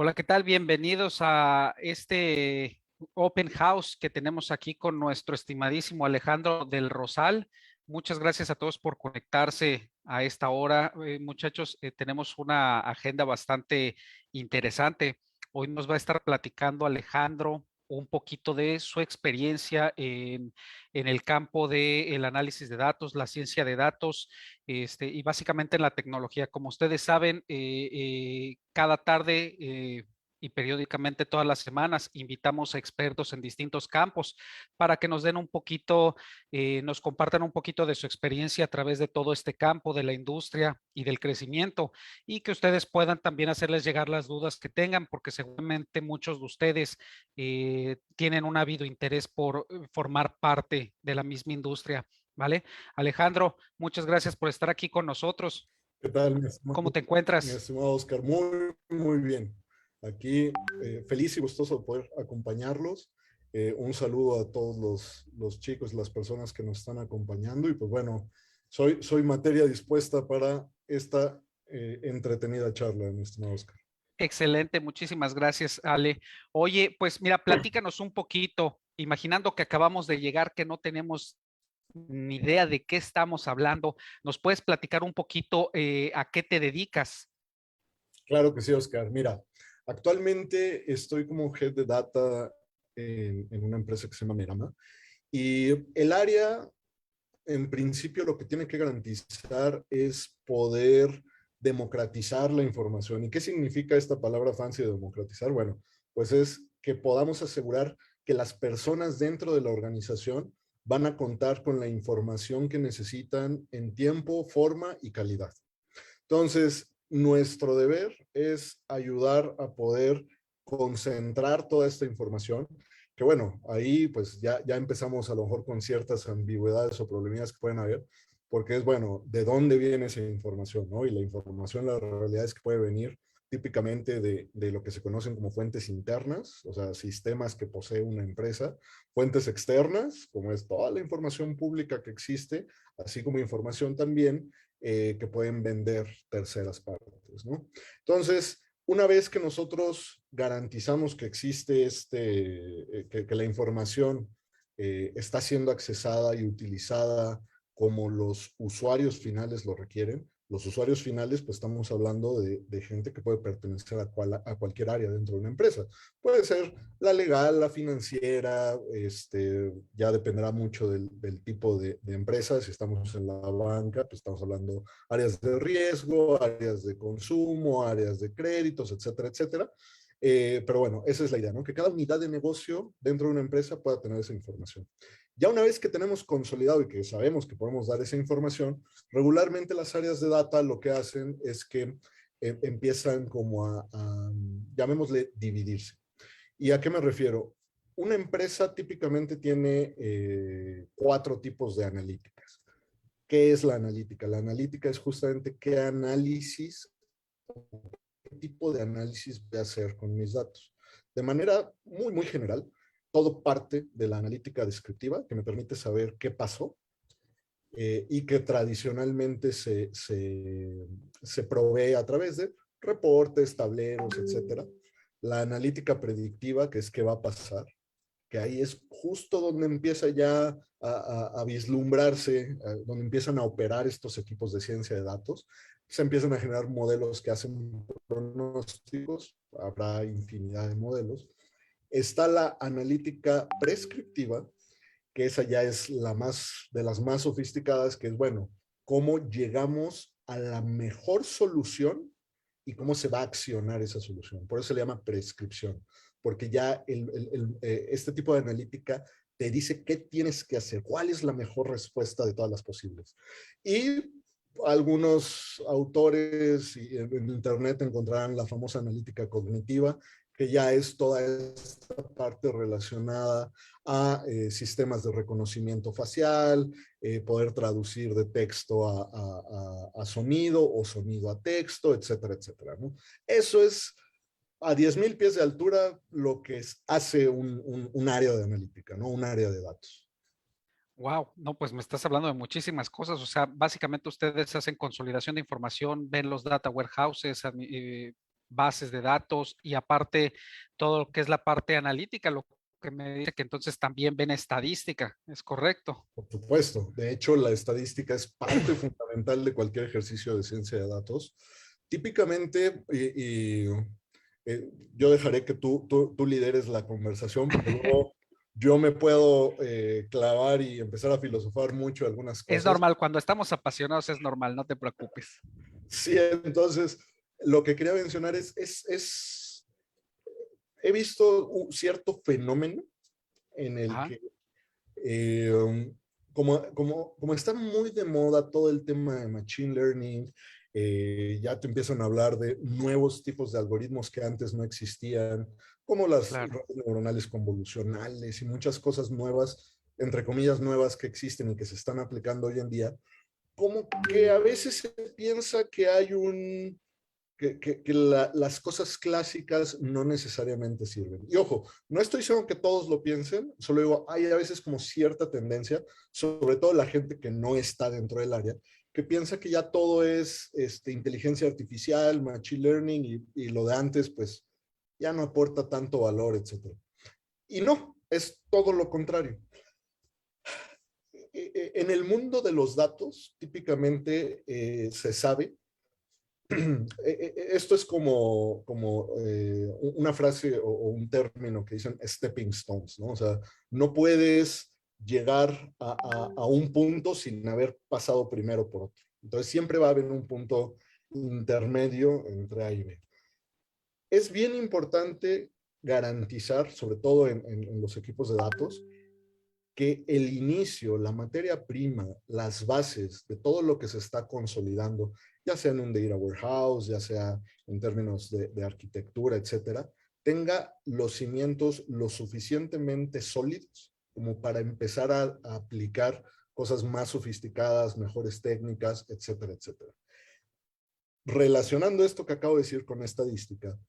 Hola, ¿qué tal? Bienvenidos a este Open House que tenemos aquí con nuestro estimadísimo Alejandro del Rosal. Muchas gracias a todos por conectarse a esta hora. Muchachos, tenemos una agenda bastante interesante. Hoy nos va a estar platicando Alejandro un poquito de su experiencia en el campo del análisis de datos, la ciencia de datos, y básicamente en la tecnología. Como ustedes saben, cada tarde y periódicamente todas las semanas invitamos a expertos en distintos campos para que nos den un poquito, nos compartan un poquito de su experiencia a través de todo este campo de la industria y del crecimiento, y que ustedes puedan también hacerles llegar las dudas que tengan, porque seguramente muchos de ustedes tienen un ávido interés por formar parte de la misma industria. ¿Vale? Alejandro, muchas gracias por estar aquí con nosotros. ¿Qué tal, ¿Cómo te mi encuentras? estimado Oscar? Muy, muy bien. Aquí feliz y gustoso de poder acompañarlos. Un saludo a todos los chicos, las personas que nos están acompañando. Y pues bueno, soy materia dispuesta para esta entretenida charla, mi estimado Oscar. Excelente, muchísimas gracias, Ale. Oye, pues mira, platícanos un poquito, imaginando que acabamos de llegar, que no tenemos ni idea de qué estamos hablando. ¿Nos puedes platicar un poquito a qué te dedicas? Claro que sí, Oscar. Mira, actualmente estoy como head de data en una empresa que se llama Merama. Y el área en principio lo que tiene que garantizar es poder democratizar la información. ¿Y qué significa esta palabra fancy de democratizar? Bueno, pues es que podamos asegurar que las personas dentro de la organización van a contar con la información que necesitan en tiempo, forma y calidad. Entonces, nuestro deber es ayudar a poder concentrar toda esta información, que bueno, ahí pues ya empezamos a lo mejor con ciertas ambigüedades o problemas que pueden haber, porque es bueno, ¿de dónde viene esa información? ¿No? Y la información, la realidad es que puede venir típicamente de lo que se conocen como fuentes internas, o sea, sistemas que posee una empresa, fuentes externas, como es toda la información pública que existe, así como información también que pueden vender terceras partes, ¿no? Entonces, una vez que nosotros garantizamos que existe que la información está siendo accesada y utilizada como los usuarios finales lo requieren, los usuarios finales, pues estamos hablando de gente que puede pertenecer a cualquier área dentro de una empresa. Puede ser la legal, la financiera, ya dependerá mucho del tipo de empresa. Si estamos en la banca, pues estamos hablando áreas de riesgo, áreas de consumo, áreas de créditos, etcétera, etcétera. Pero bueno, esa es la idea, ¿no? Que cada unidad de negocio dentro de una empresa pueda tener esa información. Ya una vez que tenemos consolidado y que sabemos que podemos dar esa información, regularmente las áreas de data lo que hacen es que empiezan como llamémosle, dividirse. ¿Y a qué me refiero? Una empresa típicamente tiene cuatro tipos de analíticas. ¿Qué es la analítica? La analítica es justamente qué análisis, qué tipo de análisis voy a hacer con mis datos. De manera muy, muy general, todo parte de la analítica descriptiva, que me permite saber qué pasó, y que tradicionalmente se provee a través de reportes, tableros, etcétera. La analítica predictiva, que es qué va a pasar, que ahí es justo donde empieza ya a vislumbrarse, donde empiezan a operar estos equipos de ciencia de datos. Se empiezan a generar modelos que hacen pronósticos, habrá infinidad de modelos. Está la analítica prescriptiva, que esa ya es de las más sofisticadas, que es, bueno, cómo llegamos a la mejor solución y cómo se va a accionar esa solución. Por eso se le llama prescripción, porque ya este tipo de analítica te dice qué tienes que hacer, cuál es la mejor respuesta de todas las posibles. Y algunos autores en Internet encontrarán la famosa analítica cognitiva, que ya es toda esta parte relacionada a sistemas de reconocimiento facial, poder traducir de texto a sonido o sonido a texto, etcétera, etcétera, ¿no? Eso es a 10,000 pies de altura lo que hace un área de analítica, ¿no? Un área de datos. Wow, no, pues me estás hablando de muchísimas cosas. O sea, básicamente ustedes hacen consolidación de información, ven los data warehouses, bases de datos y aparte todo lo que es la parte analítica, lo que me dice que entonces también ven estadística, ¿es correcto? Por supuesto. De hecho, la estadística es parte fundamental de cualquier ejercicio de ciencia de datos. Típicamente, yo dejaré que tú lideres la conversación, porque luego yo me puedo clavar y empezar a filosofar mucho de algunas Es cosas. normal, cuando estamos apasionados es normal, no te preocupes. Sí, entonces, lo que quería mencionar he visto un cierto fenómeno en el Ajá, que Eh, como está muy de moda todo el tema de Machine Learning, ya te empiezan a hablar de nuevos tipos de algoritmos que antes no existían, como las claro. redes neuronales convolucionales y muchas cosas nuevas, entre comillas nuevas, que existen y que se están aplicando hoy en día, como que a veces se piensa que hay las cosas clásicas no necesariamente sirven. Y ojo, no estoy diciendo que todos lo piensen, solo digo, hay a veces como cierta tendencia, sobre todo la gente que no está dentro del área, que piensa que ya todo es inteligencia artificial, machine learning y lo de antes, pues ya no aporta tanto valor, etcétera. Y no, es todo lo contrario. En el mundo de los datos, típicamente se sabe esto es como una frase o un término que dicen stepping stones, ¿no? O sea, no puedes llegar a un punto sin haber pasado primero por otro. Entonces siempre va a haber un punto intermedio entre A y B. Es bien importante garantizar, sobre todo en los equipos de datos, que el inicio, la materia prima, las bases de todo lo que se está consolidando, ya sea en un data warehouse, ya sea en términos de arquitectura, etcétera, tenga los cimientos lo suficientemente sólidos como para empezar a aplicar cosas más sofisticadas, mejores técnicas, etcétera, etcétera. Relacionando esto que acabo de decir con estadística,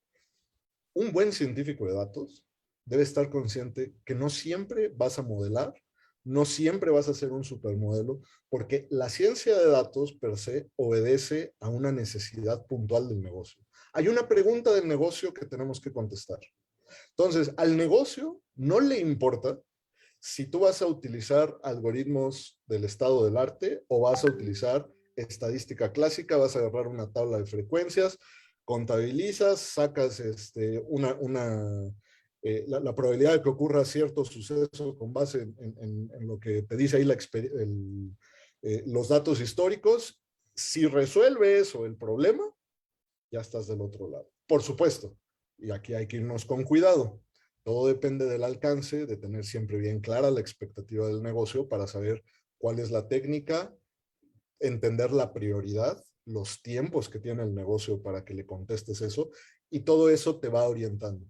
un buen científico de datos debe estar consciente que no siempre vas a modelar, no siempre vas a ser un supermodelo, porque la ciencia de datos per se obedece a una necesidad puntual del negocio. Hay una pregunta del negocio que tenemos que contestar. Entonces, al negocio no le importa si tú vas a utilizar algoritmos del estado del arte o vas a utilizar estadística clásica, vas a agarrar una tabla de frecuencias, contabilizas, sacas la probabilidad de que ocurra cierto suceso con base en lo que te dice ahí los datos históricos. Si resuelve eso el problema, ya estás del otro lado. Por supuesto, y aquí hay que irnos con cuidado. Todo depende del alcance, de tener siempre bien clara la expectativa del negocio para saber cuál es la técnica, entender la prioridad, los tiempos que tiene el negocio para que le contestes eso, y todo eso te va orientando.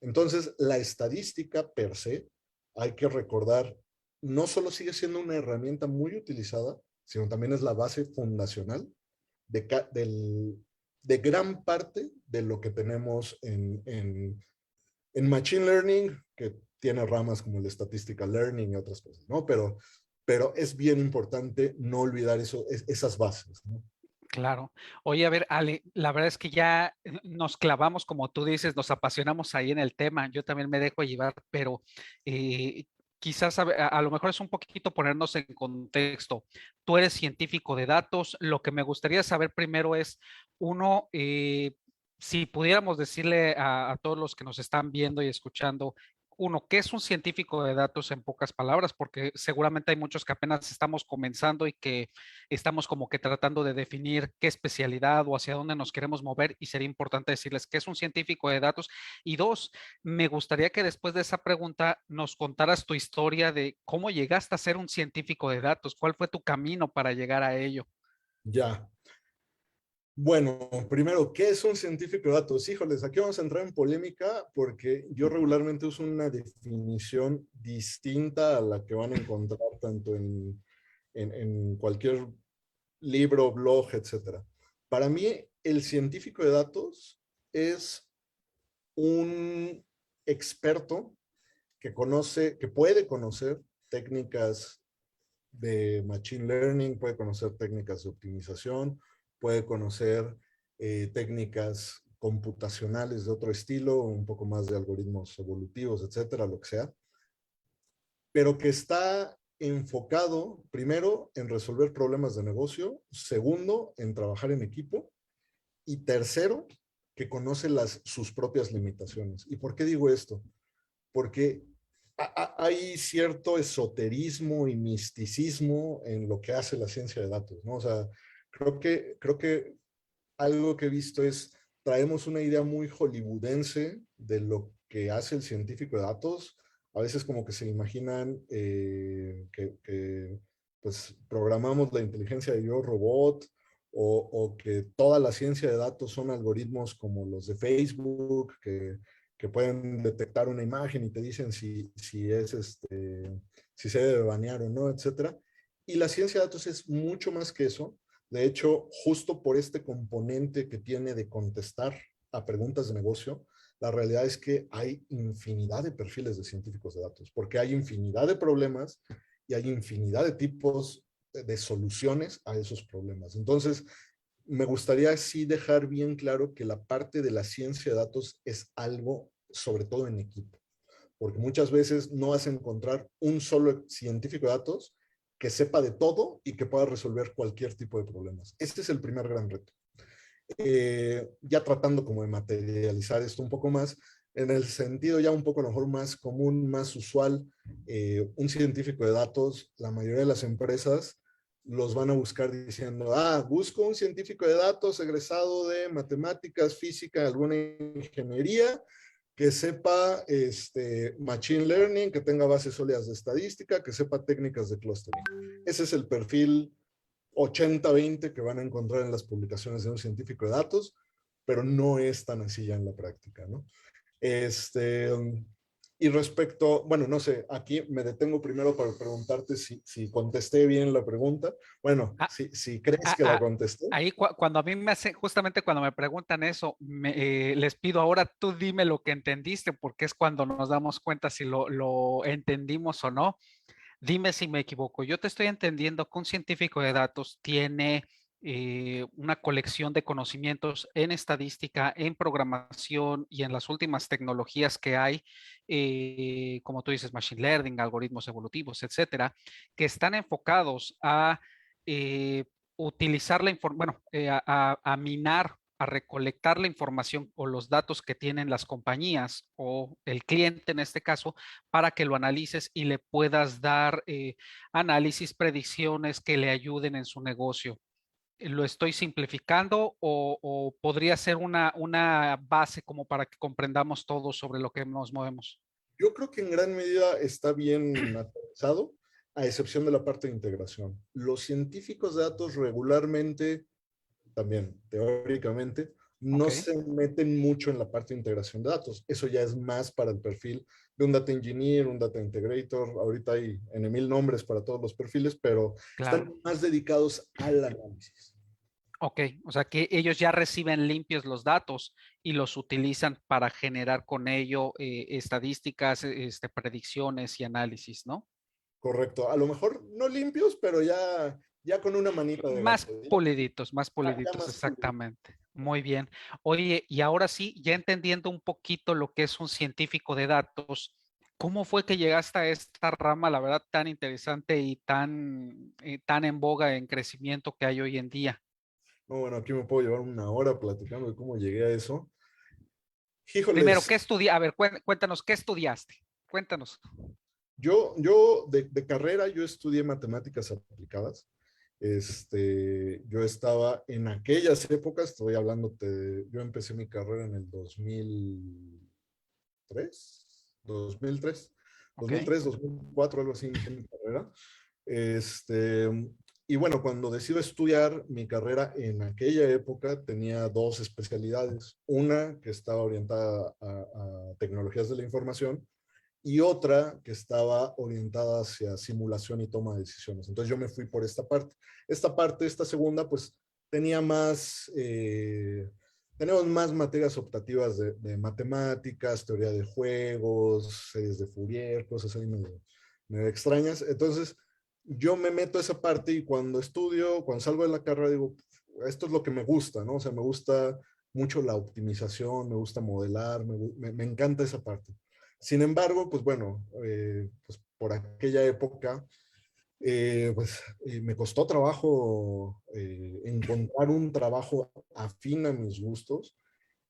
Entonces, la estadística per se, hay que recordar, no solo sigue siendo una herramienta muy utilizada, sino también es la base fundacional del, de gran parte de lo que tenemos en Machine Learning, que tiene ramas como el Statistical Learning y otras cosas, ¿no? Pero es bien importante no olvidar esas bases, ¿no? Claro. Oye, a ver, Ale, la verdad es que ya nos clavamos, como tú dices, nos apasionamos ahí en el tema. Yo también me dejo llevar, pero eh, quizás a lo mejor es un poquito ponernos en contexto. Tú eres científico de datos. Lo que me gustaría saber primero es, uno, si pudiéramos decirle a todos los que nos están viendo y escuchando, uno, ¿qué es un científico de datos en pocas palabras? Porque seguramente hay muchos que apenas estamos comenzando y que estamos como que tratando de definir qué especialidad o hacia dónde nos queremos mover y sería importante decirles qué es un científico de datos. Y dos, me gustaría que después de esa pregunta nos contaras tu historia de cómo llegaste a ser un científico de datos, cuál fue tu camino para llegar a ello. Ya. Bueno, primero, ¿qué es un científico de datos? Híjoles, aquí vamos a entrar en polémica porque yo regularmente uso una definición distinta a la que van a encontrar tanto en cualquier libro, blog, etcétera. Para mí, el científico de datos es un experto que conoce, que puede conocer técnicas de machine learning, puede conocer técnicas de optimización, puede conocer técnicas computacionales de otro estilo, un poco más de algoritmos evolutivos, etcétera, lo que sea, pero que está enfocado, primero, en resolver problemas de negocio, segundo, en trabajar en equipo, y tercero, que conoce sus propias limitaciones. ¿Y por qué digo esto? Porque hay cierto esoterismo y misticismo en lo que hace la ciencia de datos, ¿no? O sea, creo que algo que he visto es, traemos una idea muy hollywoodense de lo que hace el científico de datos. A veces como que se imaginan que pues programamos la inteligencia de Yo Robot o que toda la ciencia de datos son algoritmos como los de Facebook que pueden detectar una imagen y te dicen si se debe banear o no, etcétera. Y la ciencia de datos es mucho más que eso. De hecho, justo por este componente que tiene de contestar a preguntas de negocio, la realidad es que hay infinidad de perfiles de científicos de datos, porque hay infinidad de problemas y hay infinidad de tipos de soluciones a esos problemas. Entonces, me gustaría sí dejar bien claro que la parte de la ciencia de datos es algo, sobre todo en equipo, porque muchas veces no vas a encontrar un solo científico de datos que sepa de todo y que pueda resolver cualquier tipo de problemas. Este es el primer gran reto. Ya tratando como de materializar esto un poco más, en el sentido ya un poco a lo mejor más común, más usual, un científico de datos, la mayoría de las empresas los van a buscar diciendo, busco un científico de datos egresado de matemáticas, física, alguna ingeniería, que sepa machine learning, que tenga bases sólidas de estadística, que sepa técnicas de clustering. Ese es el perfil 80-20 que van a encontrar en las publicaciones de un científico de datos, pero no es tan así ya en la práctica, ¿no? Este, y respecto, bueno, no sé, aquí me detengo primero para preguntarte si contesté bien la pregunta. Bueno, Ah, si crees ah, que la ah, contesté. ahí cuando a mí me hacen, justamente cuando me preguntan eso, les pido ahora tú dime lo que entendiste, porque es cuando nos damos cuenta si lo entendimos o no. Dime si me equivoco. Yo te estoy entendiendo que un científico de datos tiene una colección de conocimientos en estadística, en programación y en las últimas tecnologías que hay, como tú dices, machine learning, algoritmos evolutivos, etcétera, que están enfocados a eh, utilizar la información, bueno, a minar, a recolectar la información o los datos que tienen las compañías o el cliente en este caso para que lo analices y le puedas dar análisis, predicciones que le ayuden en su negocio. ¿Lo estoy simplificando o podría ser una base como para que comprendamos todo sobre lo que nos movemos? Yo creo que en gran medida está bien aterrizado, a excepción de la parte de integración. Los científicos de datos regularmente, también teóricamente, Ok, no se meten mucho en la parte de integración de datos. Eso ya es más para el perfil de un data engineer, un data integrator. Ahorita hay N mil nombres para todos los perfiles, pero están claro. más dedicados al análisis. Ok, o sea que ellos ya reciben limpios los datos y los utilizan para generar con ello estadísticas, predicciones y análisis, ¿no? Correcto. A lo mejor no limpios, pero ya con una manita de gato. Más Ya puliditos, más pulido. exactamente. Muy bien. Oye, y ahora sí, ya entendiendo un poquito lo que es un científico de datos, ¿cómo fue que llegaste a esta rama, la verdad, tan interesante y tan en boga, en crecimiento que hay hoy en día? No, bueno, aquí me puedo llevar una hora platicando de cómo llegué a eso. Primero, Híjoles, ¿qué estudiaste? A ver, cuéntanos, ¿qué estudiaste? Cuéntanos. yo de carrera, yo estudié matemáticas aplicadas. Yo estaba en aquellas épocas, estoy hablándote, yo empecé mi carrera en el 2003, 2003, Ok, 2003, 2004, algo así, inicié mi carrera. Este, y bueno, cuando decido estudiar mi carrera en aquella época tenía dos especialidades. Una que estaba orientada a tecnologías de la información y otra que estaba orientada hacia simulación y toma de decisiones. Entonces yo me fui por esta parte. Esta segunda, pues tenía tenemos más materias optativas de matemáticas, teoría de juegos, series de Fourier, cosas ahí medio extrañas. Entonces yo me meto a esa parte y cuando estudio, cuando salgo de la carrera, digo, esto es lo que me gusta, ¿no? O sea, me gusta mucho la optimización, me gusta modelar, me encanta esa parte. Sin embargo, pues bueno, pues por aquella época, me costó trabajo encontrar un trabajo afín a mis gustos.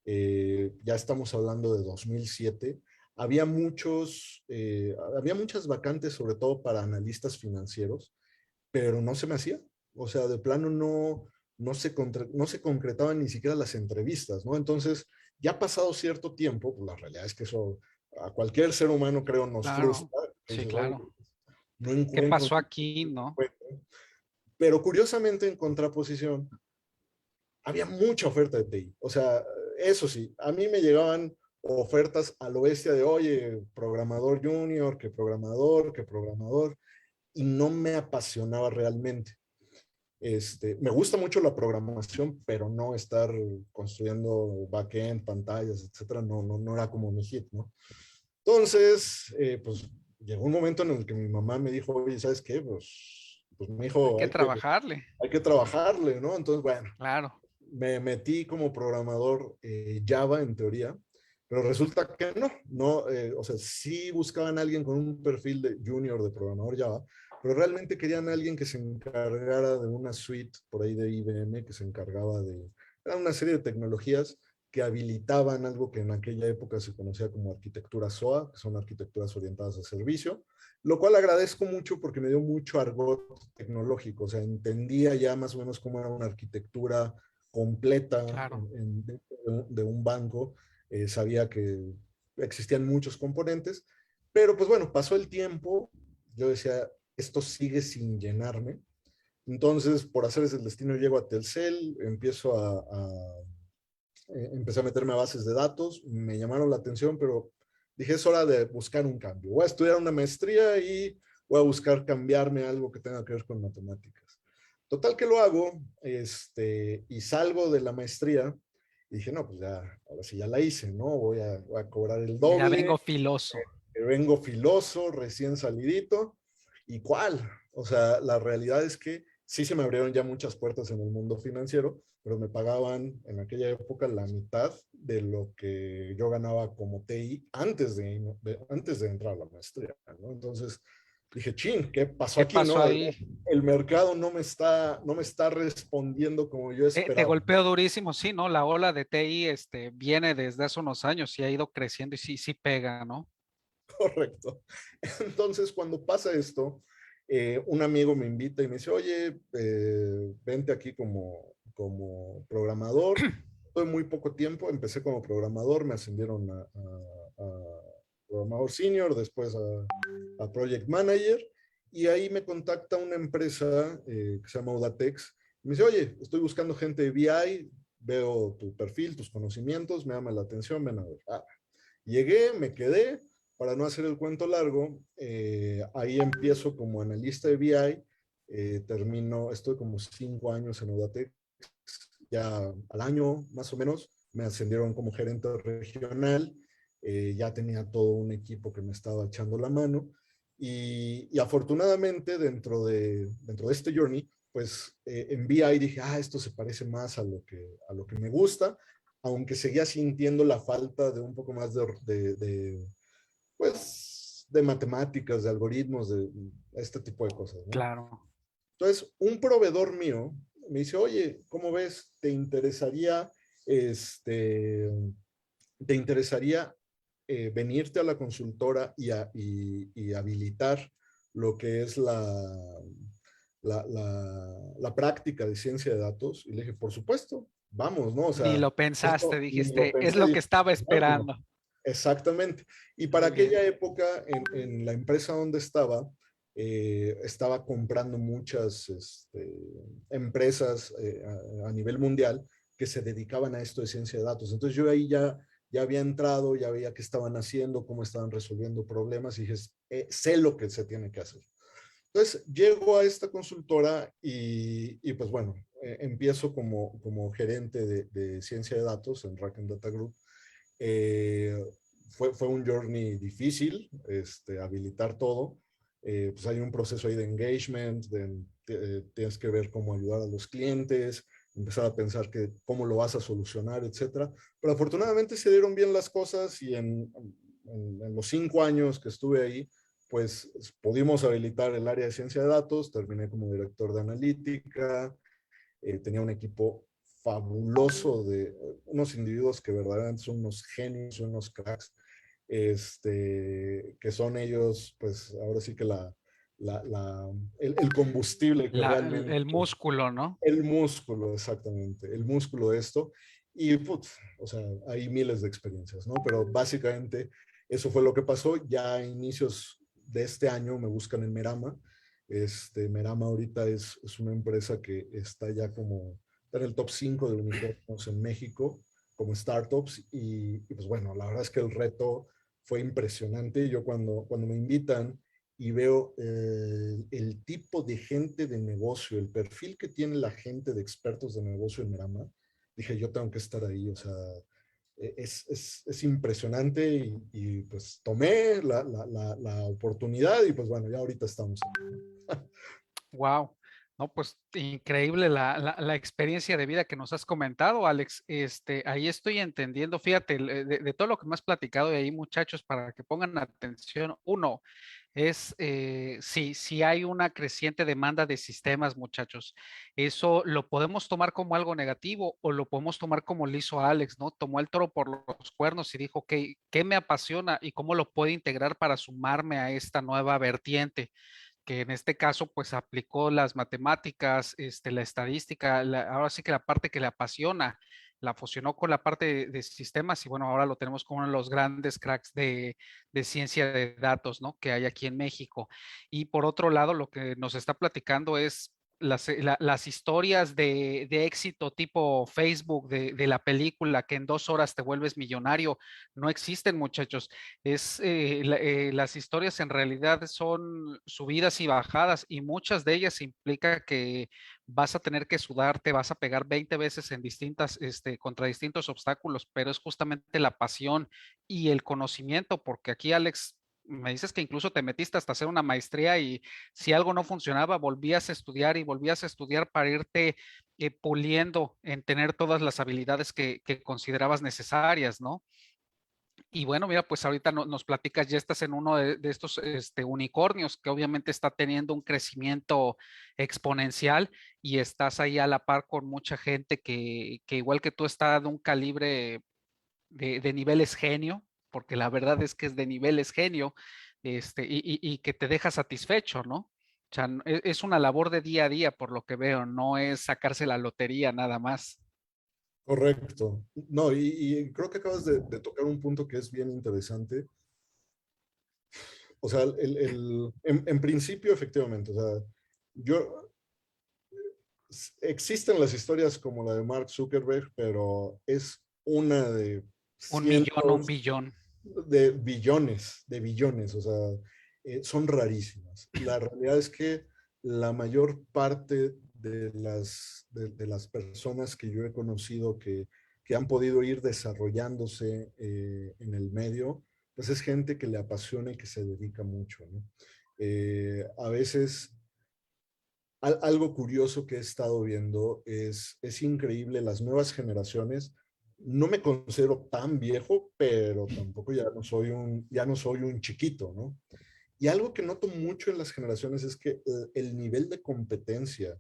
Ya estamos hablando de 2007. Había muchas vacantes, sobre todo para analistas financieros, pero no se me hacía. O sea, de plano no se concretaban ni siquiera las entrevistas, ¿no? Entonces, ya pasado cierto tiempo, pues la realidad es que eso a cualquier ser humano, creo, nos Claro, frustra. sí, Dices, oye, claro. no ¿Qué encuentro. pasó aquí, no? Pero curiosamente, en contraposición, había mucha oferta de TI. O sea, eso sí, a mí me llegaban ofertas a lo bestia de, oye, programador junior, que programador, y no me apasionaba realmente. Me gusta mucho la programación, pero no estar construyendo backend, pantallas, etcétera, no era como mi hit, ¿no? Entonces, pues llegó un momento en el que mi mamá me dijo, oye, ¿sabes qué? Pues mi Hay hijo, que trabajarle. hay que trabajarle, ¿no? Entonces, bueno, Claro. me metí como programador Java en teoría, pero resulta que no, o sea, sí buscaban a alguien con un perfil de junior de programador Java, pero realmente querían a alguien que se encargara de una suite por ahí de IBM, que se encargaba de, era una serie de tecnologías que habilitaban algo que en aquella época se conocía como arquitectura SOA, que son arquitecturas orientadas a servicio, lo cual agradezco mucho porque me dio mucho argot tecnológico, o sea, entendía ya más o menos cómo era una arquitectura completa Claro. de un banco, sabía que existían muchos componentes, pero pues bueno, pasó el tiempo, yo decía, esto sigue sin llenarme, entonces por hacer ese destino llego a Telcel, empecé a meterme a bases de datos, me llamaron la atención, pero dije, es hora de buscar un cambio, voy a estudiar una maestría y voy a buscar cambiarme a algo que tenga que ver con matemáticas. Total que lo hago, y salgo de la maestría y dije, no, pues ya, ahora sí ya la hice, ¿no? Voy a cobrar el Ya doble, vengo filoso. vengo filoso, recién salidito. ¿Y cuál? O sea, la realidad es que sí se me abrieron ya muchas puertas en el mundo financiero, pero me pagaban en aquella época la mitad de lo que yo ganaba como TI antes de entrar a la maestría, ¿no? Entonces dije, chin, ¿qué pasó ¿Qué aquí, pasó no? ahí? El mercado no me está respondiendo como yo Te esperaba. golpeó durísimo, sí, ¿no? La ola de TI viene desde hace unos años y ha ido creciendo y sí, sí pega, ¿no? Correcto. Entonces, cuando pasa esto, un amigo me invita y me dice, oye, vente aquí como programador. Tuve muy poco tiempo, empecé como programador, me ascendieron a programador senior, después a project manager, y ahí me contacta una empresa que se llama Audatex. Me dice, oye, estoy buscando gente de BI, veo tu perfil, tus conocimientos, me llama la atención, ven a ver. Llegué, me quedé, para no hacer el cuento largo, ahí empiezo como analista de BI, estoy como 5 años en Audatex, ya al año más o menos me ascendieron como gerente regional, ya tenía todo un equipo que me estaba echando la mano y afortunadamente dentro de este journey, pues en BI dije, esto se parece más a lo que me gusta, aunque seguía sintiendo la falta de un poco más pues, de matemáticas, de algoritmos, de este tipo de cosas, ¿no? Claro. Entonces, un proveedor mío me dice, oye, ¿cómo ves? Este, ¿Te interesaría venirte a la consultora y habilitar lo que es la práctica de ciencia de datos? Y le dije, por supuesto, vamos, ¿no? O Ni sea, lo pensaste, esto ni lo dijiste, es pensé, lo que dije, estaba vámonos. esperando. Exactamente. Y para Muy bien. aquella época, en la empresa donde estaba comprando muchas empresas a nivel mundial que se dedicaban a esto de ciencia de datos. Entonces yo ahí ya había entrado, ya veía qué estaban haciendo, cómo estaban resolviendo problemas y dije, sé lo que se tiene que hacer. Entonces llego a esta consultora y pues bueno, empiezo como gerente de ciencia de datos en Racken Data Group. Eh, fue un journey difícil, habilitar todo. Pues hay un proceso ahí de engagement, tienes que ver cómo ayudar a los clientes, empezar a pensar que cómo lo vas a solucionar, etcétera. Pero afortunadamente se dieron bien las cosas y en los 5 años que estuve ahí, pues pudimos habilitar el área de ciencia de datos, terminé como director de analítica, tenía un equipo fabuloso de unos individuos que verdaderamente son unos genios, son unos cracks, que son ellos, pues ahora sí que el combustible que El realmente, músculo, ¿no? el músculo, exactamente, el músculo de esto. Y, putz, o sea, hay miles de experiencias, ¿no? Pero básicamente eso fue lo que pasó. Ya a inicios de este año me buscan en Merama. Merama ahorita es una empresa que está ya como, está en el top 5 de unicornios en México como startups y pues bueno, la verdad es que el reto fue impresionante. Yo cuando me invitan y veo el tipo de gente de negocio, el perfil que tiene la gente de expertos de negocio en Merama, dije, yo tengo que estar ahí, o sea, es impresionante pues tomé la oportunidad y pues bueno, ya ahorita estamos. Wow. No, pues increíble la experiencia de vida que nos has comentado, Alex. Ahí estoy entendiendo, fíjate, de todo lo que me has platicado de ahí, muchachos, para que pongan atención. Uno, es si hay una creciente demanda de sistemas, muchachos. Eso lo podemos tomar como algo negativo o lo podemos tomar como lo hizo Alex, ¿no? Tomó el toro por los cuernos y dijo, ok, ¿qué me apasiona y cómo lo puedo integrar para sumarme a esta nueva vertiente? Que en este caso pues aplicó las matemáticas, la estadística, ahora sí que la parte que le apasiona, la fusionó con la parte de sistemas y bueno, ahora lo tenemos como uno de los grandes cracks de ciencia de datos, ¿no? Que hay aquí en México. Y por otro lado, lo que nos está platicando es las historias de éxito tipo Facebook, de la película que en 2 horas te vuelves millonario, no existen, muchachos. Las historias en realidad son subidas y bajadas y muchas de ellas implica que vas a tener que sudarte, vas a pegar 20 veces en contra distintos obstáculos, pero es justamente la pasión y el conocimiento, porque aquí, Alex, me dices que incluso te metiste hasta hacer una maestría y si algo no funcionaba, volvías a estudiar y volvías a estudiar para irte puliendo en tener todas las habilidades que considerabas necesarias, ¿no? Y bueno, mira, pues ahorita nos platicas, ya estás en uno de estos unicornios que obviamente está teniendo un crecimiento exponencial y estás ahí a la par con mucha gente que igual que tú está de un calibre de niveles genio, porque la verdad es que es de niveles genio, y que te deja satisfecho, ¿no? O sea, es una labor de día a día, por lo que veo, no es sacarse la lotería nada más. Correcto. No, y creo que acabas de tocar un punto que es bien interesante. O sea, en principio, efectivamente, o sea, yo, existen las historias como la de Mark Zuckerberg, pero es una de Un millón o un cientos billón. de billones, o sea, son rarísimas. La realidad es que la mayor parte de las personas que yo he conocido que han podido ir desarrollándose en el medio, pues es gente que le apasiona y que se dedica mucho, ¿no? A veces algo curioso que he estado viendo es increíble las nuevas generaciones. No me considero tan viejo, pero tampoco ya no soy un chiquito, ¿no? Y algo que noto mucho en las generaciones es que el nivel de competencia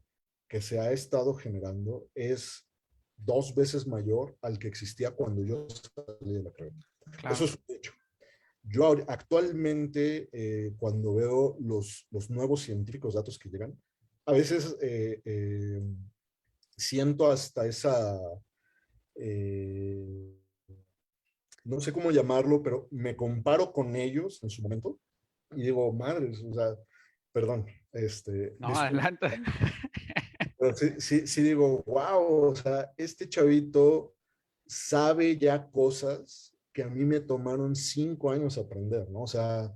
que se ha estado generando es 2 veces mayor al que existía cuando yo salí de la carrera. Eso Claro. es un hecho. Yo actualmente, cuando veo los nuevos científicos datos que llegan, a veces siento hasta esa, eh, no sé cómo llamarlo, pero me comparo con ellos en su momento y digo, madres, o sea, perdón, No, disculpe, adelante. pero sí digo, wow, o sea, este chavito sabe ya cosas que a mí me tomaron 5 años aprender, ¿no? O sea,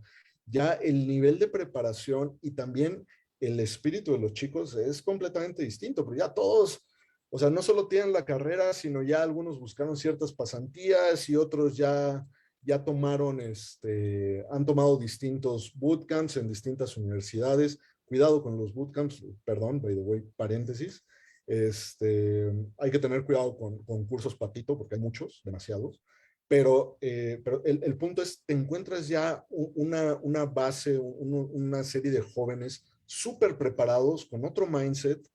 ya el nivel de preparación y también el espíritu de los chicos es completamente distinto, pero ya todos, o sea, no solo tienen la carrera, sino ya algunos buscaron ciertas pasantías y otros ya tomaron, han tomado distintos bootcamps en distintas universidades. Cuidado con los bootcamps, perdón, by the way, paréntesis. Hay que tener cuidado con cursos patito, porque hay muchos, demasiados. Pero el punto es, te encuentras ya una base, una serie de jóvenes súper preparados, con otro mindset,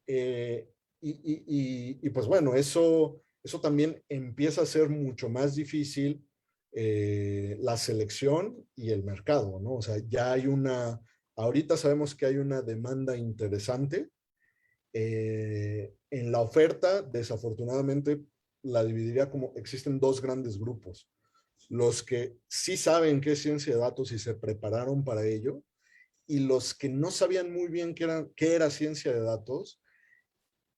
eh, y pues bueno, eso también empieza a ser mucho más difícil la selección y el mercado, ¿no? O sea, ahorita sabemos que hay una demanda interesante. En la oferta, desafortunadamente, la dividiría como existen dos grandes grupos. Los que sí saben qué es ciencia de datos y se prepararon para ello, y los que no sabían muy bien qué era ciencia de datos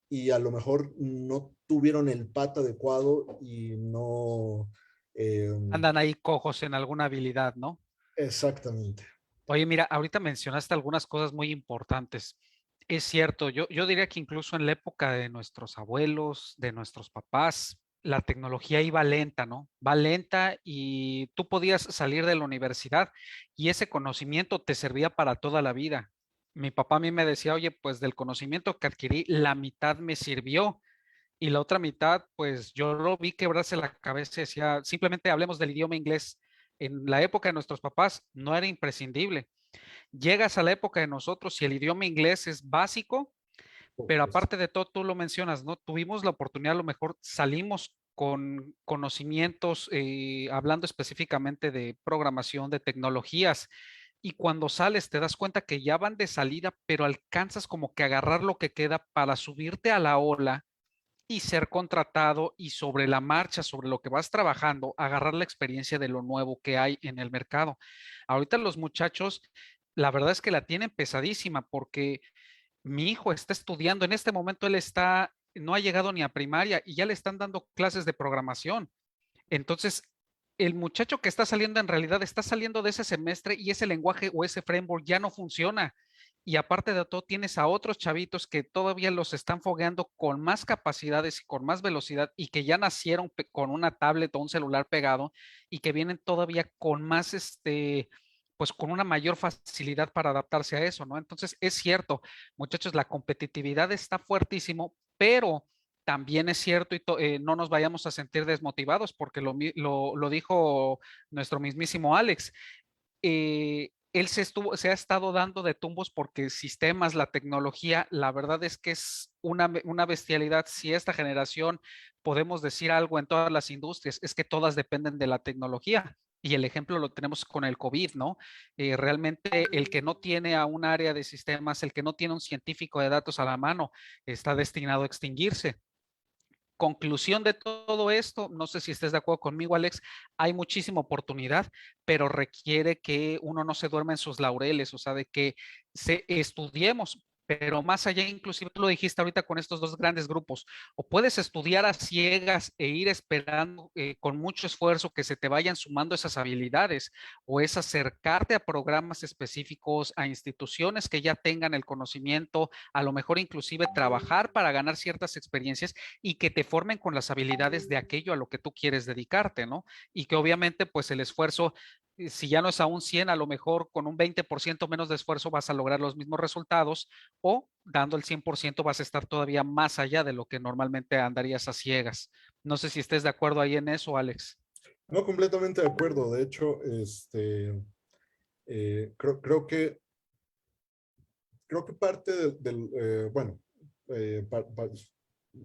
y a lo mejor no tuvieron el pat adecuado y no... eh, Andan ahí cojos en alguna habilidad, ¿no? exactamente. Oye, mira, ahorita mencionaste algunas cosas muy importantes. Es cierto, yo diría que incluso en la época de nuestros abuelos, de nuestros papás, la tecnología iba lenta, ¿no? Va lenta y tú podías salir de la universidad y ese conocimiento te servía para toda la vida. Mi papá a mí me decía, oye, pues del conocimiento que adquirí, la mitad me sirvió y la otra mitad, pues yo lo vi quebrarse la cabeza y decía, simplemente hablemos del idioma inglés. En la época de nuestros papás no era imprescindible. Llegas a la época de nosotros y el idioma inglés es básico, pero Pues, aparte de todo, tú lo mencionas, ¿no? Tuvimos la oportunidad, a lo mejor salimos con conocimientos, hablando específicamente de programación, de tecnologías, y cuando sales te das cuenta que ya van de salida, pero alcanzas como que agarrar lo que queda para subirte a la ola y ser contratado y sobre la marcha, sobre lo que vas trabajando, agarrar la experiencia de lo nuevo que hay en el mercado. Ahorita los muchachos, la verdad es que la tienen pesadísima porque mi hijo está estudiando, en este momento él está, no ha llegado ni a primaria y ya le están dando clases de programación. Entonces, el muchacho que está saliendo en realidad está saliendo de ese semestre y ese lenguaje o ese framework ya no funciona. Y aparte de todo, tienes a otros chavitos que todavía los están fogueando con más capacidades y con más velocidad y que ya nacieron con una tablet o un celular pegado y que vienen todavía con más, pues con una mayor facilidad para adaptarse a eso, ¿no? Entonces, es cierto, muchachos, la competitividad está fuertísimo, pero también es cierto y no nos vayamos a sentir desmotivados porque lo dijo nuestro mismísimo Alex. Él se ha estado dando de tumbos porque sistemas, la tecnología, la verdad es que es una bestialidad. Si esta generación podemos decir algo en todas las industrias, es que todas dependen de la tecnología. Y el ejemplo lo tenemos con el COVID, ¿no? Realmente el que no tiene a un área de sistemas, el que no tiene un científico de datos a la mano, está destinado a extinguirse. Conclusión de todo esto, no sé si estés de acuerdo conmigo, Alex, hay muchísima oportunidad, pero requiere que uno no se duerma en sus laureles, o sea, de que estudiemos, pero más allá, inclusive tú lo dijiste ahorita con estos dos grandes grupos, o puedes estudiar a ciegas e ir esperando con mucho esfuerzo que se te vayan sumando esas habilidades, o es acercarte a programas específicos, a instituciones que ya tengan el conocimiento, a lo mejor inclusive trabajar para ganar ciertas experiencias y que te formen con las habilidades de aquello a lo que tú quieres dedicarte, ¿no? Y que obviamente pues el esfuerzo, si ya no es a un 100, a lo mejor con un 20% menos de esfuerzo vas a lograr los mismos resultados o dando el 100% vas a estar todavía más allá de lo que normalmente andarías a ciegas. No sé si estés de acuerdo ahí en eso, Alex. no, completamente de acuerdo. De hecho, creo que parte bueno,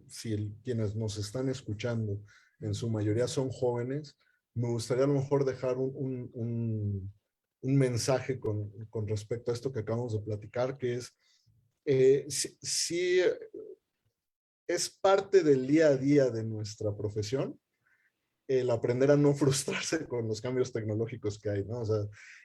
si quienes nos están escuchando en su mayoría son jóvenes, me gustaría a lo mejor dejar un mensaje con respecto a esto que acabamos de platicar, que es, si es parte del día a día de nuestra profesión el aprender a no frustrarse con los cambios tecnológicos que hay, ¿no? O sea,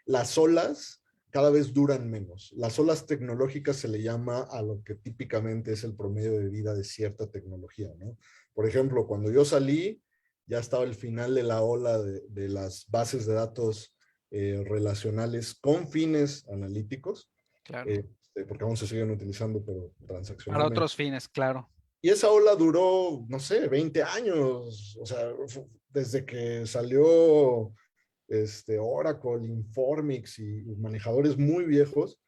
las olas cada vez duran menos. Las olas tecnológicas se le llama a lo que típicamente es el promedio de vida de cierta tecnología, ¿no? Por ejemplo, cuando yo salí, ya estaba el final de la ola de las bases de datos relacionales con fines analíticos, Claro. eh, porque aún se siguen utilizando, pero Para transaccionalmente. otros fines, claro. Y esa ola duró, no sé, 20 años, o sea, desde que salió Oracle, Informix y manejadores muy viejos,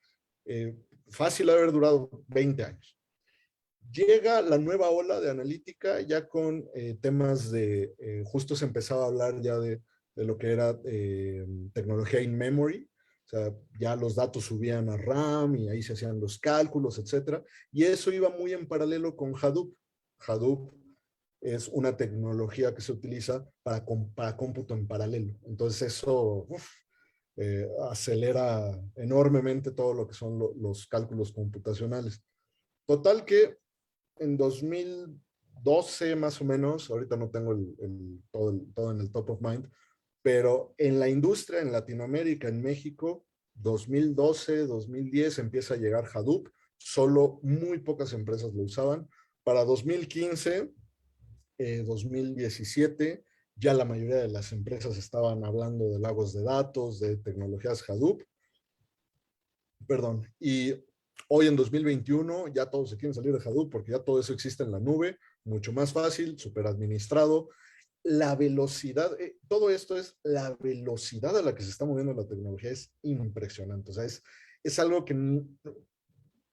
fácil haber durado 20 años. Llega la nueva ola de analítica ya con temas de, justo se empezaba a hablar ya de lo que era tecnología in memory, o sea, ya los datos subían a RAM y ahí se hacían los cálculos, etcétera, y eso iba muy en paralelo con Hadoop. Hadoop es una tecnología que se utiliza para cómputo en paralelo. Entonces eso acelera enormemente todo lo que son los cálculos computacionales. Total que en 2012 más o menos, ahorita no tengo todo en el top of mind, pero en la industria, en Latinoamérica, en México, 2012, 2010 empieza a llegar Hadoop, solo muy pocas empresas lo usaban. Para 2015, 2017, ya la mayoría de las empresas estaban hablando de lagos de datos, de tecnologías Hadoop, perdón, y hoy en 2021 ya todos se quieren salir de Hadoop porque ya todo eso existe en la nube, mucho más fácil, súper administrado. La velocidad, todo esto es la velocidad a la que se está moviendo la tecnología es impresionante. O sea, es algo que,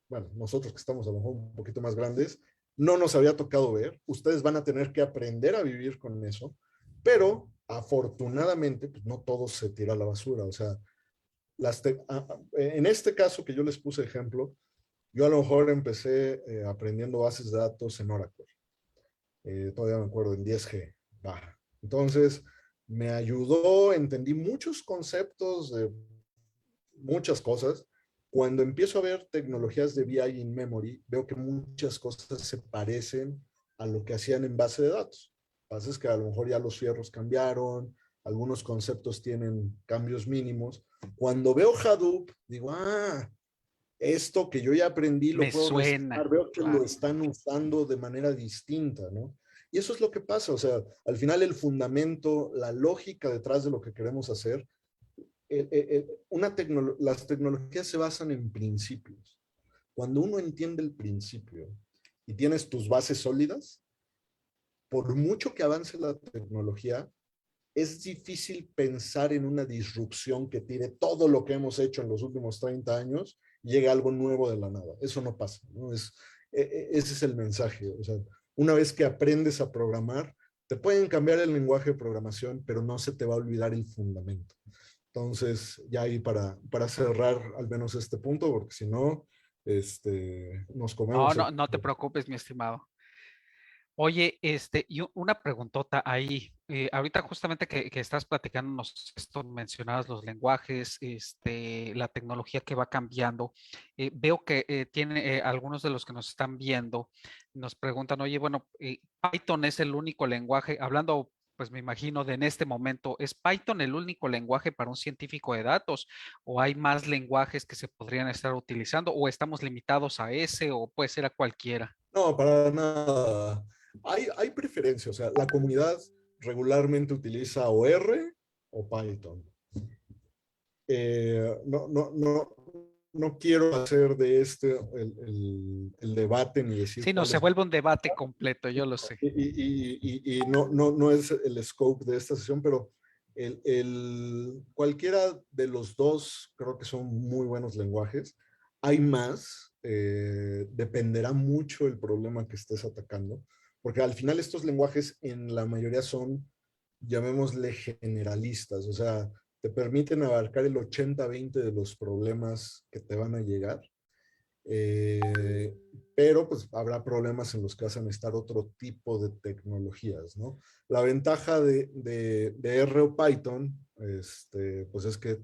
bueno, nosotros que estamos a lo mejor un poquito más grandes, no nos había tocado ver. Ustedes van a tener que aprender a vivir con eso, pero afortunadamente, pues no todo se tira a la basura. O sea, en este caso que yo les puse ejemplo, yo a lo mejor empecé aprendiendo bases de datos en Oracle. Todavía me acuerdo, en 10G. Bah. Entonces, me ayudó, entendí muchos conceptos de muchas cosas. Cuando empiezo a ver tecnologías de BI in memory, veo que muchas cosas se parecen a lo que hacían en base de datos. Lo que pasa es que a lo mejor ya los fierros cambiaron, algunos conceptos tienen cambios mínimos. Cuando veo Hadoop, digo, esto que yo ya aprendí lo Me puedo rescatar, suena, veo que lo claro. están usando de manera distinta, ¿no? Y eso es lo que pasa, o sea, al final el fundamento, la lógica detrás de lo que queremos hacer, las tecnologías se basan en principios. Cuando uno entiende el principio y tienes tus bases sólidas, por mucho que avance la tecnología, es difícil pensar en una disrupción que tire todo lo que hemos hecho en los últimos 30 años y llegue algo nuevo de la nada. Eso no pasa, ¿no? Ese es el mensaje. O sea, una vez que aprendes a programar, te pueden cambiar el lenguaje de programación, pero no se te va a olvidar el fundamento. Entonces, ya ahí para cerrar al menos este punto, porque si no, nos No, comemos el... no, no te preocupes, mi estimado. Oye, y una preguntota ahí. Ahorita justamente que estás platicándonos esto, mencionabas los lenguajes, la tecnología que va cambiando. Veo que tiene algunos de los que nos están viendo, nos preguntan, oye, bueno, Python es el único lenguaje, hablando, pues me imagino de en este momento, ¿es Python el único lenguaje para un científico de datos? ¿O hay más lenguajes que se podrían estar utilizando? ¿O estamos limitados a ese o puede ser a cualquiera? No, para nada. Hay preferencia, o sea, la comunidad regularmente utiliza o R o Python. No quiero hacer de el debate ni decir Sí, no, cuál se es. vuelve un debate completo, yo lo sé. Y no es el scope de esta sesión, pero cualquiera de los dos creo que son muy buenos lenguajes. Hay más, dependerá mucho el problema que estés atacando, porque al final estos lenguajes en la mayoría son, llamémosle generalistas, o sea, te permiten abarcar el 80-20 de los problemas que te van a llegar. Eh, pero pues habrá problemas en los que vas a necesitar otro tipo de tecnologías, ¿no? La ventaja de R o Python, pues es que